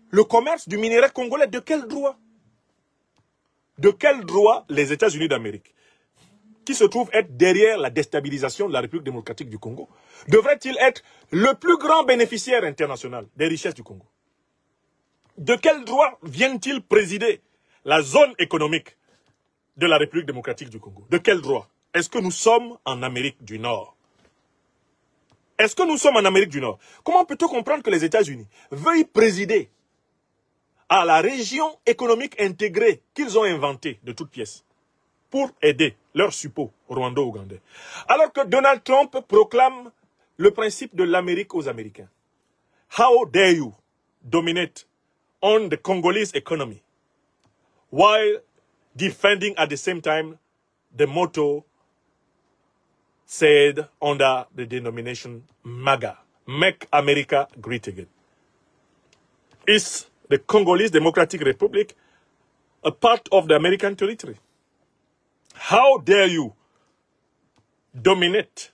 le commerce du minerai congolais. De quel droit? De quel droit les États-Unis d'Amérique, qui se trouvent être derrière la déstabilisation de la République démocratique du Congo, devraient-ils être le plus grand bénéficiaire international des richesses du Congo? De quel droit viennent-ils présider la zone économique de la République démocratique du Congo? De quel droit? Est-ce que nous sommes en Amérique du Nord? Est-ce que nous sommes en Amérique du Nord? Comment peut-on comprendre que les États-Unis veuillent présider à la région économique intégrée qu'ils ont inventée de toutes pièces pour aider leurs suppôts rwando-ougandais, alors que Donald Trump proclame le principe de l'Amérique aux Américains? How dare you dominate on the Congolese economy while defending at the same time the motto said under the denomination MAGA, Make America Great Again? Is the Congolese Democratic Republic a part of the American territory? How dare you dominate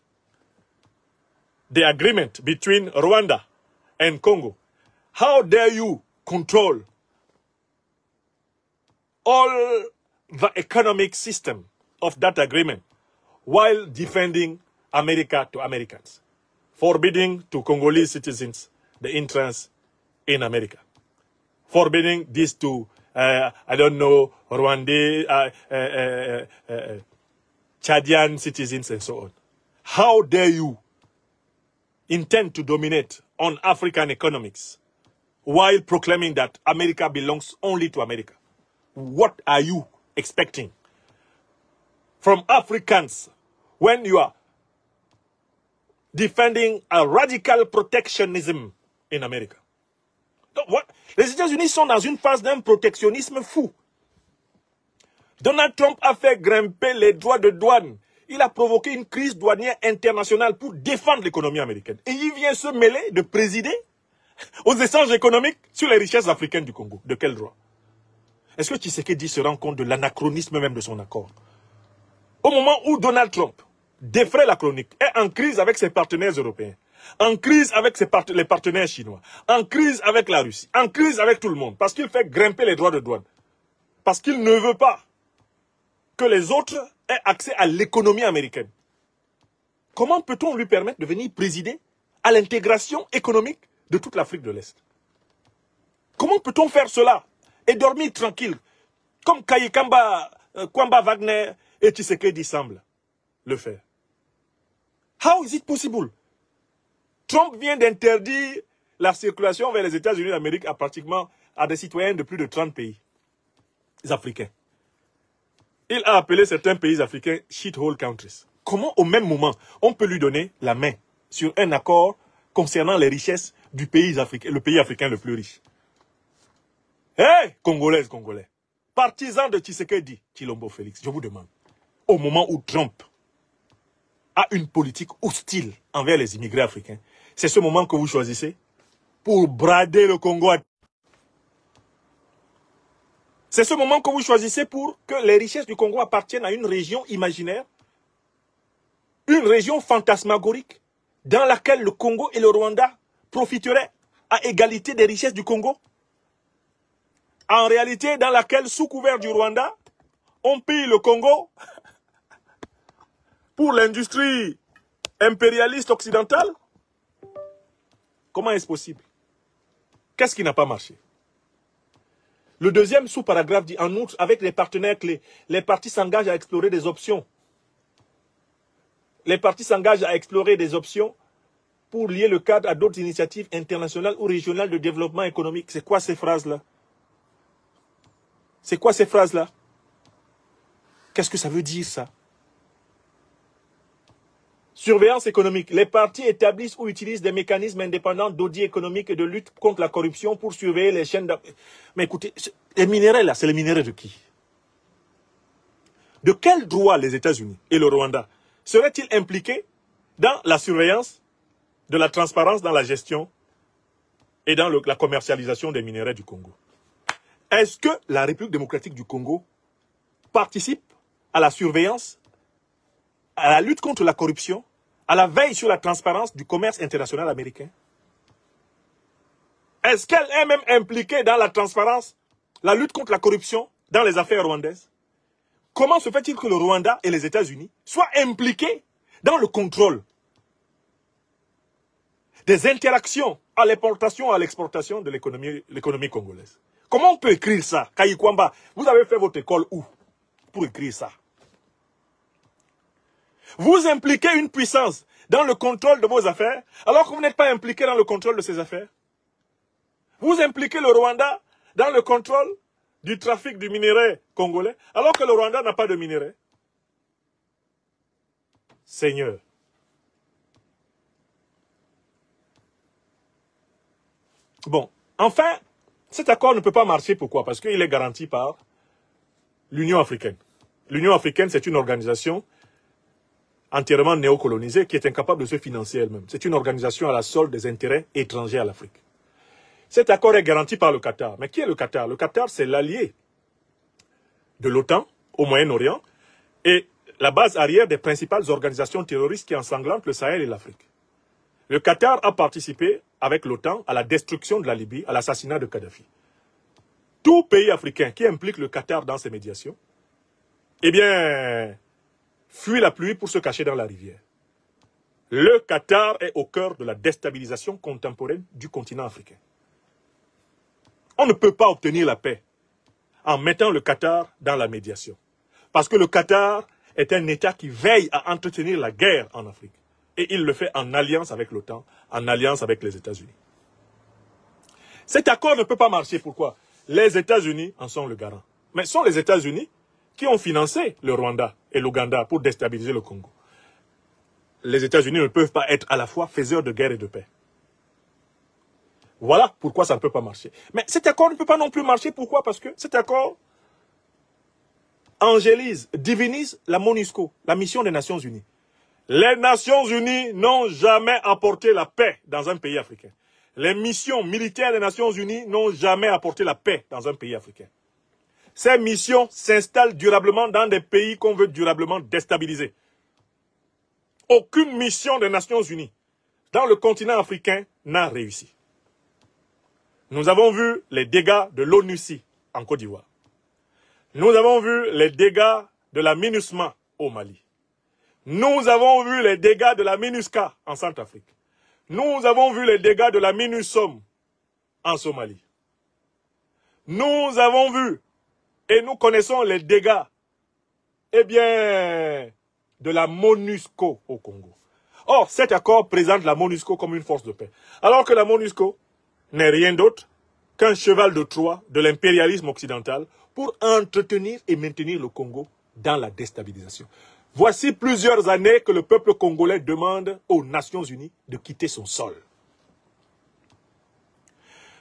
the agreement between Rwanda and Congo? How dare you control all the economic system of that agreement while defending America to Americans, forbidding to Congolese citizens the entrance in America, forbidding this to, I don't know, Rwandese, Chadian citizens and so on? How dare you intend to dominate on African economics while proclaiming that America belongs only to America? What are you expecting from Africans when you are defending a radical protectionism in America? Donc, les États-Unis sont dans une phase d'un protectionnisme fou. Donald Trump a fait grimper les droits de douane. Il a provoqué une crise douanière internationale pour défendre l'économie américaine. Et il vient se mêler de présider aux échanges économiques sur les richesses africaines du Congo. De quel droit? Est-ce que Tshisekedi se rend compte de l'anachronisme même de son accord? Au moment où Donald Trump défraie la chronique, est en crise avec ses partenaires européens, en crise avec les partenaires chinois, en crise avec la Russie, en crise avec tout le monde, parce qu'il fait grimper les droits de douane, parce qu'il ne veut pas que les autres aient accès à l'économie américaine. Comment peut-on lui permettre de venir présider à l'intégration économique de toute l'Afrique de l'Est? Comment peut-on faire cela et dormir tranquille, comme Kayikamba, Kwamba Wagner et Tshisekedi semblent le faire? How is it possible? Trump vient d'interdire la circulation vers les États-Unis d'Amérique à des citoyens de plus de 30 pays africains. Il a appelé certains pays africains shithole countries. Comment au même moment on peut lui donner la main sur un accord concernant les richesses du pays africain, le pays africain le plus riche? Hé, Congolaises, Congolais, partisans de Tshisekedi, Tshilombo Félix, je vous demande, au moment où Trump a une politique hostile envers les immigrés africains, c'est ce moment que vous choisissez pour brader le Congo. C'est ce moment que vous choisissez pour que les richesses du Congo appartiennent à une région imaginaire, une région fantasmagorique, dans laquelle le Congo et le Rwanda profiteraient à égalité des richesses du Congo. En réalité, dans laquelle, sous couvert du Rwanda, on pille le Congo pour l'industrie impérialiste occidentale. Comment est-ce possible? Qu'est-ce qui n'a pas marché? Le deuxième sous-paragraphe dit, en outre, avec les partenaires clés, les partis s'engagent à explorer des options. Les partis s'engagent à explorer des options pour lier le cadre à d'autres initiatives internationales ou régionales de développement économique. C'est quoi ces phrases-là? C'est quoi ces phrases-là? Qu'est-ce que ça veut dire, ça? Surveillance économique. Les partis établissent ou utilisent des mécanismes indépendants d'audit économique et de lutte contre la corruption pour surveiller les chaînes d'approvisionnement. Mais écoutez, les minéraux là, c'est les minéraux de qui? De quel droit les États-Unis et le Rwanda seraient-ils impliqués dans la surveillance, de la transparence dans la gestion et dans la commercialisation des minéraux du Congo? Est-ce que la République démocratique du Congo participe à la surveillance, à la lutte contre la corruption, à la veille sur la transparence du commerce international américain? Est-ce qu'elle est même impliquée dans la transparence, la lutte contre la corruption dans les affaires rwandaises? Comment se fait-il que le Rwanda et les États-Unis soient impliqués dans le contrôle des interactions à l'importation et à l'exportation de l'économie congolaise? Comment on peut écrire ça? Kayikwamba, vous avez fait votre école où pour écrire ça? Vous impliquez une puissance dans le contrôle de vos affaires, alors que vous n'êtes pas impliqué dans le contrôle de ces affaires. Vous impliquez le Rwanda dans le contrôle du trafic du minerai congolais, alors que le Rwanda n'a pas de minerai. Seigneur. Bon, enfin, cet accord ne peut pas marcher. Pourquoi? Parce qu'il est garanti par l'Union africaine. L'Union africaine, c'est une organisation entièrement néocolonisée qui est incapable de se financer elle-même. C'est une organisation à la solde des intérêts étrangers à l'Afrique. Cet accord est garanti par le Qatar. Mais qui est le Qatar? Le Qatar, c'est l'allié de l'OTAN au Moyen-Orient et la base arrière des principales organisations terroristes qui ensanglantent le Sahel et l'Afrique. Le Qatar a participé avec l'OTAN à la destruction de la Libye, à l'assassinat de Kadhafi. Tout pays africain qui implique le Qatar dans ses médiations, eh bien, fuit la pluie pour se cacher dans la rivière. Le Qatar est au cœur de la déstabilisation contemporaine du continent africain. On ne peut pas obtenir la paix en mettant le Qatar dans la médiation. Parce que le Qatar est un État qui veille à entretenir la guerre en Afrique. Et il le fait en alliance avec l'OTAN, en alliance avec les États-Unis. Cet accord ne peut pas marcher. Pourquoi? Les États-Unis en sont le garant. Mais ce sont les États-Unis qui ont financé le Rwanda et l'Ouganda pour déstabiliser le Congo. Les États-Unis ne peuvent pas être à la fois faiseurs de guerre et de paix. Voilà pourquoi ça ne peut pas marcher. Mais cet accord ne peut pas non plus marcher. Pourquoi? Parce que cet accord angélise, divinise la MONUSCO, la mission des Nations Unies. Les Nations Unies n'ont jamais apporté la paix dans un pays africain. Les missions militaires des Nations Unies n'ont jamais apporté la paix dans un pays africain. Ces missions s'installent durablement dans des pays qu'on veut durablement déstabiliser. Aucune mission des Nations Unies, dans le continent africain n'a réussi. Nous avons vu les dégâts de l'ONUCI en Côte d'Ivoire. Nous avons vu les dégâts de la MINUSMA au Mali. Nous avons vu les dégâts de la MINUSCA en Centrafrique. Nous avons vu les dégâts de la MINUSOM en Somalie. Nous avons vu et nous connaissons les dégâts, eh bien, de la MONUSCO au Congo. Or, cet accord présente la MONUSCO comme une force de paix. Alors que la MONUSCO n'est rien d'autre qu'un cheval de Troie de l'impérialisme occidental pour entretenir et maintenir le Congo dans la déstabilisation. Voici plusieurs années que le peuple congolais demande aux Nations Unies de quitter son sol.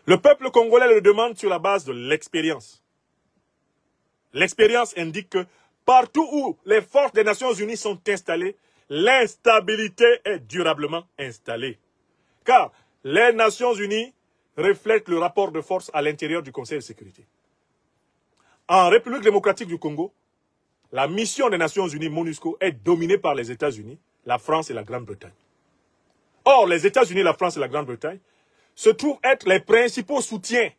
Le peuple congolais le demande sur la base de l'expérience. L'expérience indique que partout où les forces des Nations Unies sont installées, l'instabilité est durablement installée. Car les Nations Unies reflètent le rapport de force à l'intérieur du Conseil de sécurité. En République démocratique du Congo, la mission des Nations Unies MONUSCO est dominée par les États-Unis, la France et la Grande-Bretagne. Or, les États-Unis, la France et la Grande-Bretagne se trouvent être les principaux soutiens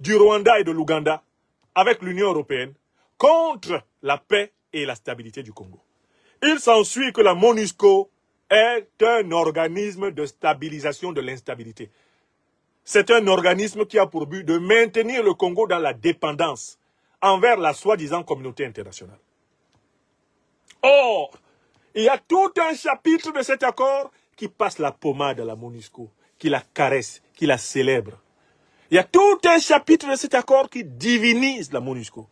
du Rwanda et de l'Ouganda avec l'Union européenne contre la paix et la stabilité du Congo. Il s'ensuit que la MONUSCO est un organisme de stabilisation de l'instabilité. C'est un organisme qui a pour but de maintenir le Congo dans la dépendance envers la soi-disant communauté internationale. Or, il y a tout un chapitre de cet accord qui passe la pommade à la MONUSCO, qui la caresse, qui la célèbre. Il y a tout un chapitre de cet accord qui divinise la MONUSCO.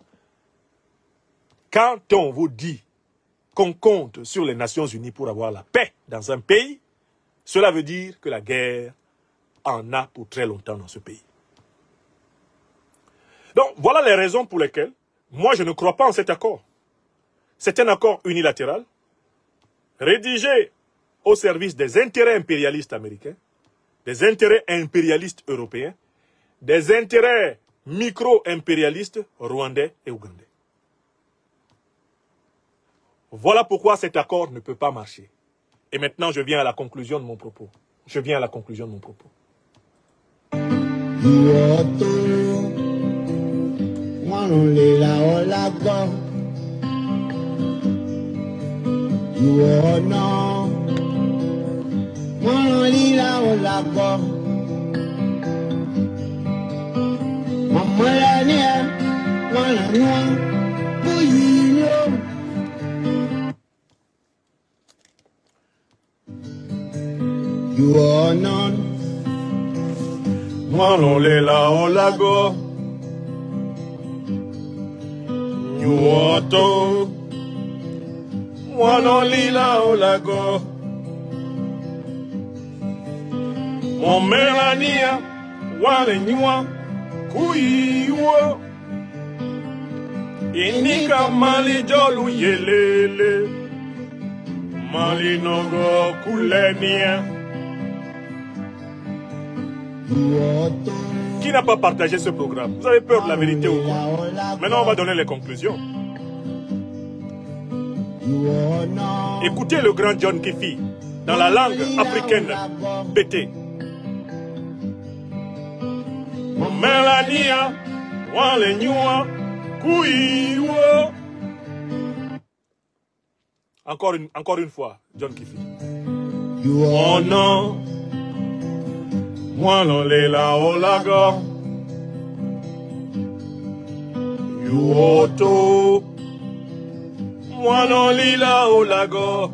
Quand on vous dit qu'on compte sur les Nations Unies pour avoir la paix dans un pays, cela veut dire que la guerre en a pour très longtemps dans ce pays. Donc, voilà les raisons pour lesquelles moi je ne crois pas en cet accord. C'est un accord unilatéral, rédigé au service des intérêts impérialistes américains, des intérêts impérialistes européens, des intérêts micro-impérialistes rwandais et ougandais. Voilà pourquoi cet accord ne peut pas marcher. Et maintenant, je viens à la conclusion de mon propos. You are none. Manolela olago. You are to. Manolila olago. Mon melania. Wale nywa. Kuiwo. Inika mali jolu yelele. Mali nogo kulenia. Qui n'a pas partagé ce programme? Vous avez peur de la vérité ou quoi? Maintenant, on va donner les conclusions. Écoutez le grand John Kifi dans la langue africaine pété. Melania, wale nyua, kuiwo. Encore une fois, John Kifi. You are no. Manolela olago. You are to. Manolila olago.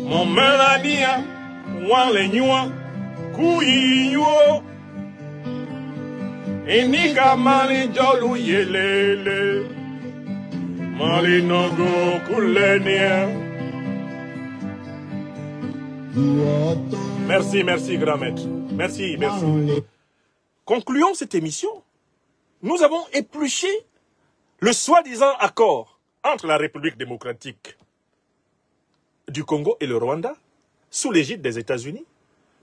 Mon melania, wale nyua, kuiwo. Inika mali jolu yelele. Mali nogo kulenia. Merci, grand maître. Merci. Concluons cette émission. Nous avons épluché le soi-disant accord entre la République démocratique du Congo et le Rwanda sous l'égide des États-Unis.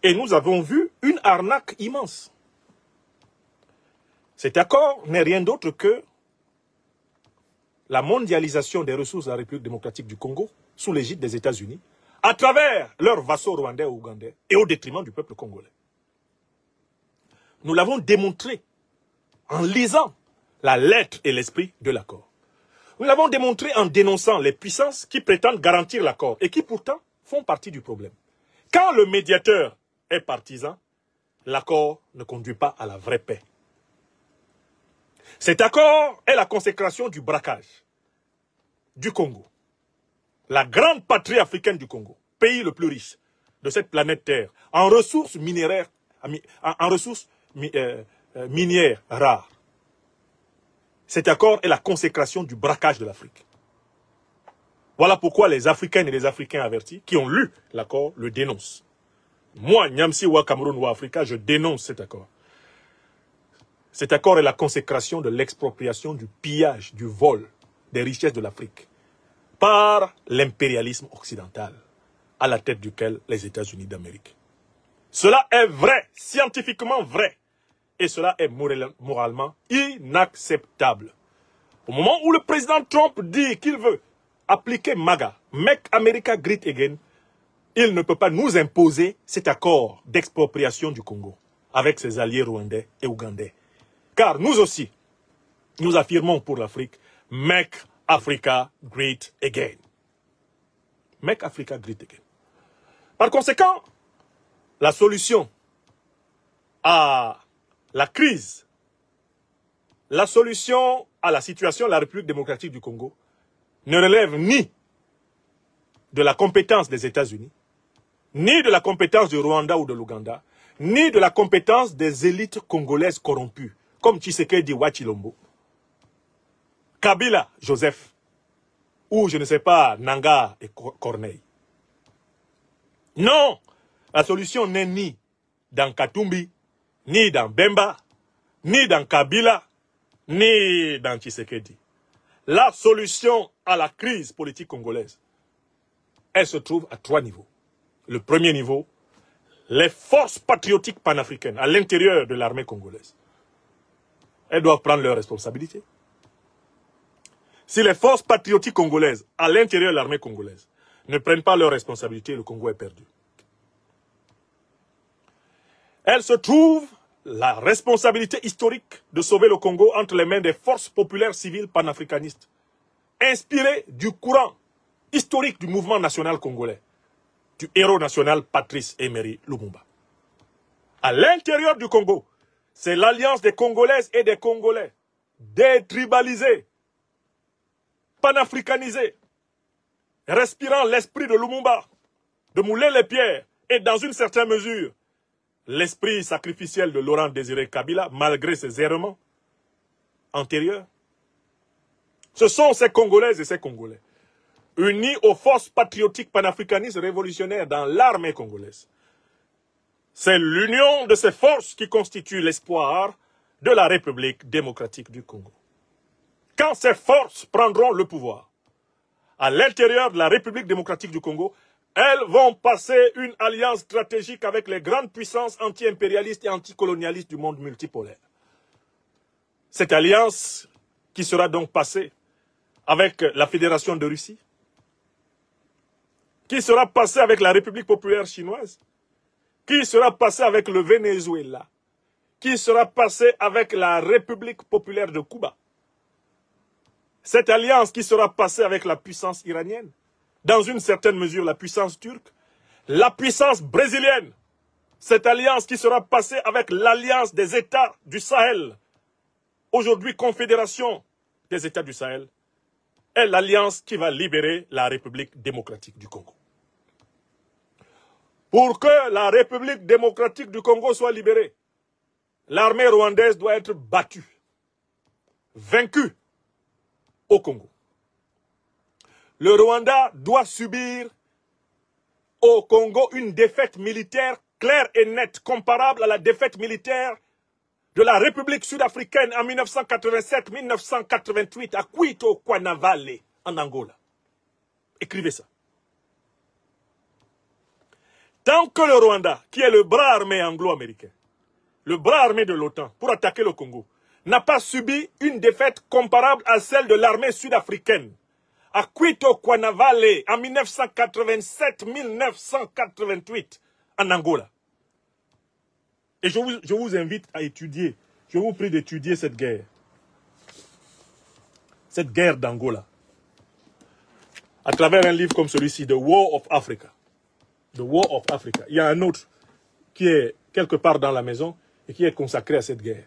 Et nous avons vu une arnaque immense. Cet accord n'est rien d'autre que la mondialisation des ressources de la République démocratique du Congo sous l'égide des États-Unis à travers leurs vassaux rwandais ou ougandais et au détriment du peuple congolais. Nous l'avons démontré en lisant la lettre et l'esprit de l'accord. Nous l'avons démontré en dénonçant les puissances qui prétendent garantir l'accord et qui pourtant font partie du problème. Quand le médiateur est partisan, l'accord ne conduit pas à la vraie paix. Cet accord est la consécration du braquage du Congo, la grande patrie africaine du Congo, pays le plus riche de cette planète Terre, en ressources minéraires, en ressources minières rares. Cet accord est la consécration du braquage de l'Afrique. Voilà pourquoi les Africaines et les Africains avertis qui ont lu l'accord le dénoncent. Moi, Nyamsi ou Cameroun ou Africa, je dénonce cet accord. Cet accord est la consécration de l'expropriation, du pillage, du vol des richesses de l'Afrique par l'impérialisme occidental, à la tête duquel les États-Unis d'Amérique. Cela est vrai, scientifiquement vrai, et cela est moralement inacceptable. Au moment où le président Trump dit qu'il veut appliquer MAGA, Make America Great Again, il ne peut pas nous imposer cet accord d'expropriation du Congo avec ses alliés rwandais et ougandais. Car nous aussi, nous affirmons pour l'Afrique, Make Africa Great Again. Make Africa Great Again. Par conséquent, la solution à la crise, la solution à la situation de la République démocratique du Congo ne relève ni de la compétence des États-Unis, ni de la compétence du Rwanda ou de l'Ouganda, ni de la compétence des élites congolaises corrompues, comme Tshisekedi Wachilombo, Kabila Joseph, ou je ne sais pas, Nanga et Corneille. Non, la solution n'est ni dans Katumbi, ni dans Bemba, ni dans Kabila, ni dans Tshisekedi. La solution à la crise politique congolaise, elle se trouve à 3 niveaux. Le premier niveau, les forces patriotiques panafricaines à l'intérieur de l'armée congolaise. Elles doivent prendre leurs responsabilités. Si les forces patriotiques congolaises à l'intérieur de l'armée congolaise ne prennent pas leurs responsabilités, le Congo est perdu. Elle se trouve la responsabilité historique de sauver le Congo entre les mains des forces populaires civiles panafricanistes, inspirées du courant historique du mouvement national congolais, du héros national Patrice Emery Lumumba. À l'intérieur du Congo, c'est l'alliance des Congolaises et des Congolais, détribalisés, panafricanisés, respirant l'esprit de Lumumba, de Moulin les Pierres et dans une certaine mesure, l'esprit sacrificiel de Laurent Désiré Kabila, malgré ses errements antérieurs. Ce sont ces Congolaises et ces Congolais, unis aux forces patriotiques panafricanistes révolutionnaires dans l'armée congolaise. C'est l'union de ces forces qui constitue l'espoir de la République démocratique du Congo. Quand ces forces prendront le pouvoir, à l'intérieur de la République démocratique du Congo, elles vont passer une alliance stratégique avec les grandes puissances anti-impérialistes et anticolonialistes du monde multipolaire. Cette alliance qui sera donc passée avec la Fédération de Russie, qui sera passée avec la République populaire chinoise, qui sera passée avec le Venezuela, qui sera passée avec la République populaire de Cuba. Cette alliance qui sera passée avec la puissance iranienne, dans une certaine mesure la puissance turque, la puissance brésilienne, cette alliance qui sera passée avec l'alliance des États du Sahel, aujourd'hui Confédération des États du Sahel, est l'alliance qui va libérer la République démocratique du Congo. Pour que la République démocratique du Congo soit libérée, l'armée rwandaise doit être battue, vaincue au Congo. Le Rwanda doit subir au Congo une défaite militaire claire et nette, comparable à la défaite militaire de la République sud-africaine en 1987-1988 à Cuito-Kwanavale, en Angola. Écrivez ça. Tant que le Rwanda, qui est le bras armé anglo-américain, le bras armé de l'OTAN pour attaquer le Congo, n'a pas subi une défaite comparable à celle de l'armée sud-africaine à Cuito-Cuanavale en 1987-1988 en Angola. Et je vous invite à étudier, je vous prie d'étudier cette guerre d'Angola, à travers un livre comme celui-ci, The War of Africa. The War of Africa. Il y a un autre qui est quelque part dans la maison et qui est consacré à cette guerre,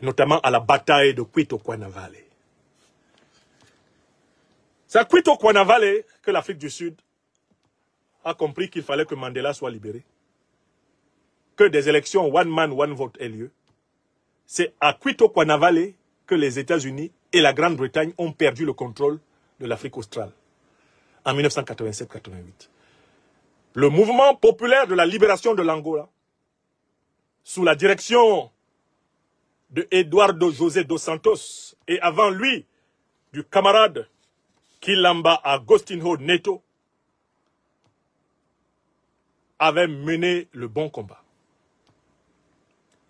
notamment à la bataille de Cuito-Cuanavale. C'est à Cuito-Cuanavale que l'Afrique du Sud a compris qu'il fallait que Mandela soit libéré, que des élections one man, one vote aient lieu. C'est à Cuito-Cuanavale que les États-Unis et la Grande-Bretagne ont perdu le contrôle de l'Afrique australe en 1987-88. Le mouvement populaire de la libération de l'Angola, sous la direction de Eduardo José dos Santos et avant lui du camarade Quilamba Agostinho Neto, avait mené le bon combat.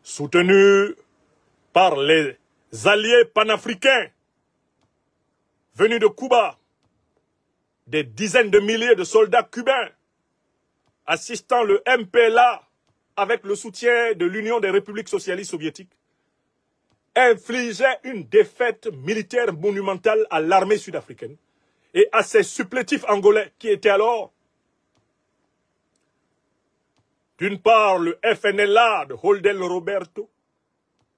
Soutenu par les alliés panafricains venus de Cuba, des dizaines de milliers de soldats cubains assistant le MPLA avec le soutien de l'Union des républiques socialistes soviétiques, infligeait une défaite militaire monumentale à l'armée sud-africaine et à ses supplétifs angolais qui étaient alors, d'une part, le FNLA de Holden Roberto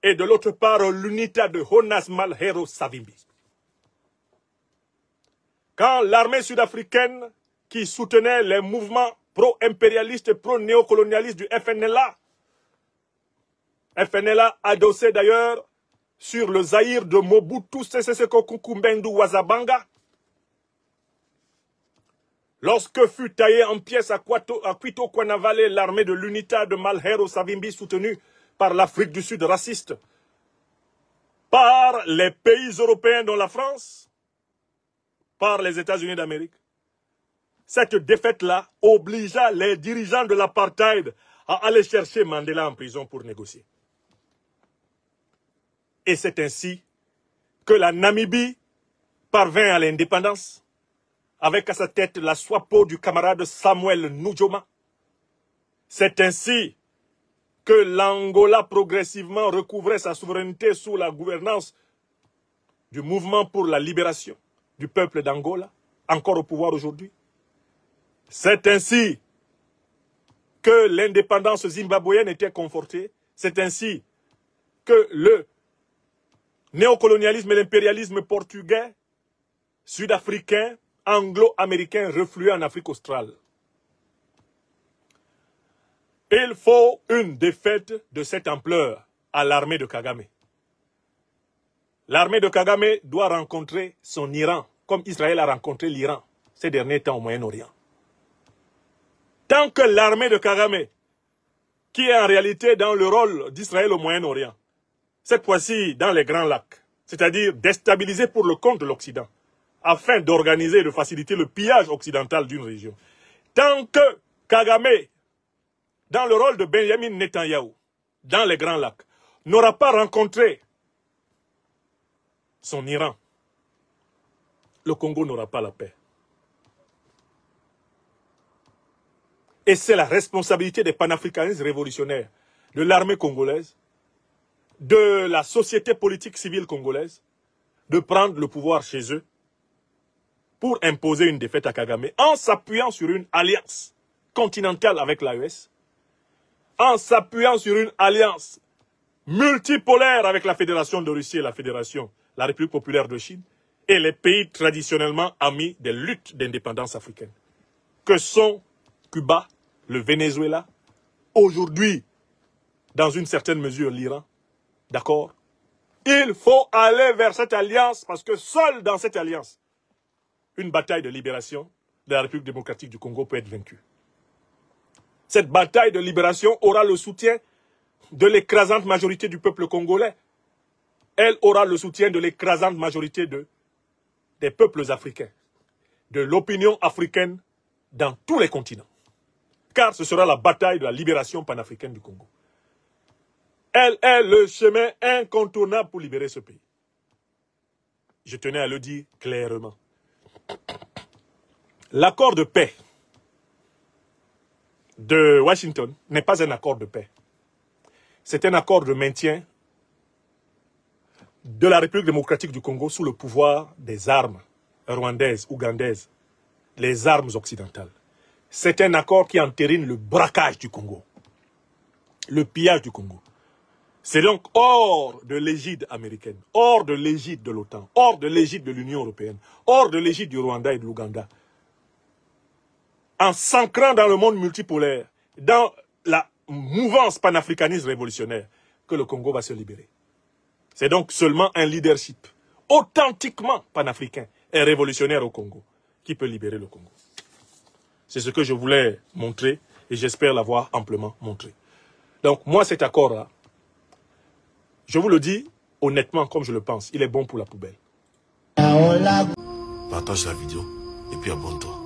et de l'autre part, l'UNITA de Jonas Malheiro Savimbi. Quand l'armée sud-africaine, qui soutenait les mouvements pro-impérialistes et pro-néocolonialistes du FNLA adossé d'ailleurs sur le Zaïre de Mobutu Sese Seko Kukumbendu Wazabanga, lorsque fut taillée en pièces à Cuito-Cuanavale l'armée de l'UNITA de Malheiro Savimbi soutenue par l'Afrique du Sud raciste, par les pays européens dont la France, par les États-Unis d'Amérique, cette défaite-là obligea les dirigeants de l'apartheid à aller chercher Mandela en prison pour négocier. Et c'est ainsi que la Namibie parvint à l'indépendance, avec à sa tête la SWAPO du camarade Samuel Nujoma. C'est ainsi que l'Angola progressivement recouvrait sa souveraineté sous la gouvernance du mouvement pour la libération du peuple d'Angola, encore au pouvoir aujourd'hui. C'est ainsi que l'indépendance zimbabwéenne était confortée. C'est ainsi que le néocolonialisme et l'impérialisme portugais, sud-africain, anglo-américain refluaient en Afrique australe. Il faut une défaite de cette ampleur à l'armée de Kagame. L'armée de Kagame doit rencontrer son Iran, comme Israël a rencontré l'Iran ces derniers temps au Moyen-Orient. Tant que l'armée de Kagame, qui est en réalité dans le rôle d'Israël au Moyen-Orient, cette fois-ci dans les Grands Lacs, c'est-à-dire déstabilisée pour le compte de l'Occident, afin d'organiser et de faciliter le pillage occidental d'une région. Tant que Kagame, dans le rôle de Benjamin Netanyahou, dans les Grands Lacs, n'aura pas rencontré son Iran, le Congo n'aura pas la paix. Et c'est la responsabilité des panafricanistes révolutionnaires, de l'armée congolaise, de la société politique civile congolaise, de prendre le pouvoir chez eux pour imposer une défaite à Kagame en s'appuyant sur une alliance continentale avec l'AES, en s'appuyant sur une alliance multipolaire avec la Fédération de Russie et la République populaire de Chine et les pays traditionnellement amis des luttes d'indépendance africaine, que sont Cuba, le Venezuela, aujourd'hui, dans une certaine mesure, l'Iran. D'accord? Il faut aller vers cette alliance parce que seule dans cette alliance, une bataille de libération de la République démocratique du Congo peut être vaincue. Cette bataille de libération aura le soutien de l'écrasante majorité du peuple congolais. Elle aura le soutien de l'écrasante majorité des peuples africains, de l'opinion africaine dans tous les continents. Car ce sera la bataille de la libération panafricaine du Congo. Elle est le chemin incontournable pour libérer ce pays. Je tenais à le dire clairement. L'accord de paix de Washington n'est pas un accord de paix. C'est un accord de maintien de la République démocratique du Congo sous le pouvoir des armes rwandaises, ougandaises, les armes occidentales. C'est un accord qui entérine le braquage du Congo, le pillage du Congo. C'est donc hors de l'égide américaine, hors de l'égide de l'OTAN, hors de l'égide de l'Union européenne, hors de l'égide du Rwanda et de l'Ouganda. En s'ancrant dans le monde multipolaire, dans la mouvance panafricaniste révolutionnaire, que le Congo va se libérer. C'est donc seulement un leadership authentiquement panafricain et révolutionnaire au Congo qui peut libérer le Congo. C'est ce que je voulais montrer et j'espère l'avoir amplement montré. Donc moi cet accord-là, je vous le dis honnêtement comme je le pense, il est bon pour la poubelle. Partage la vidéo et puis abonne-toi.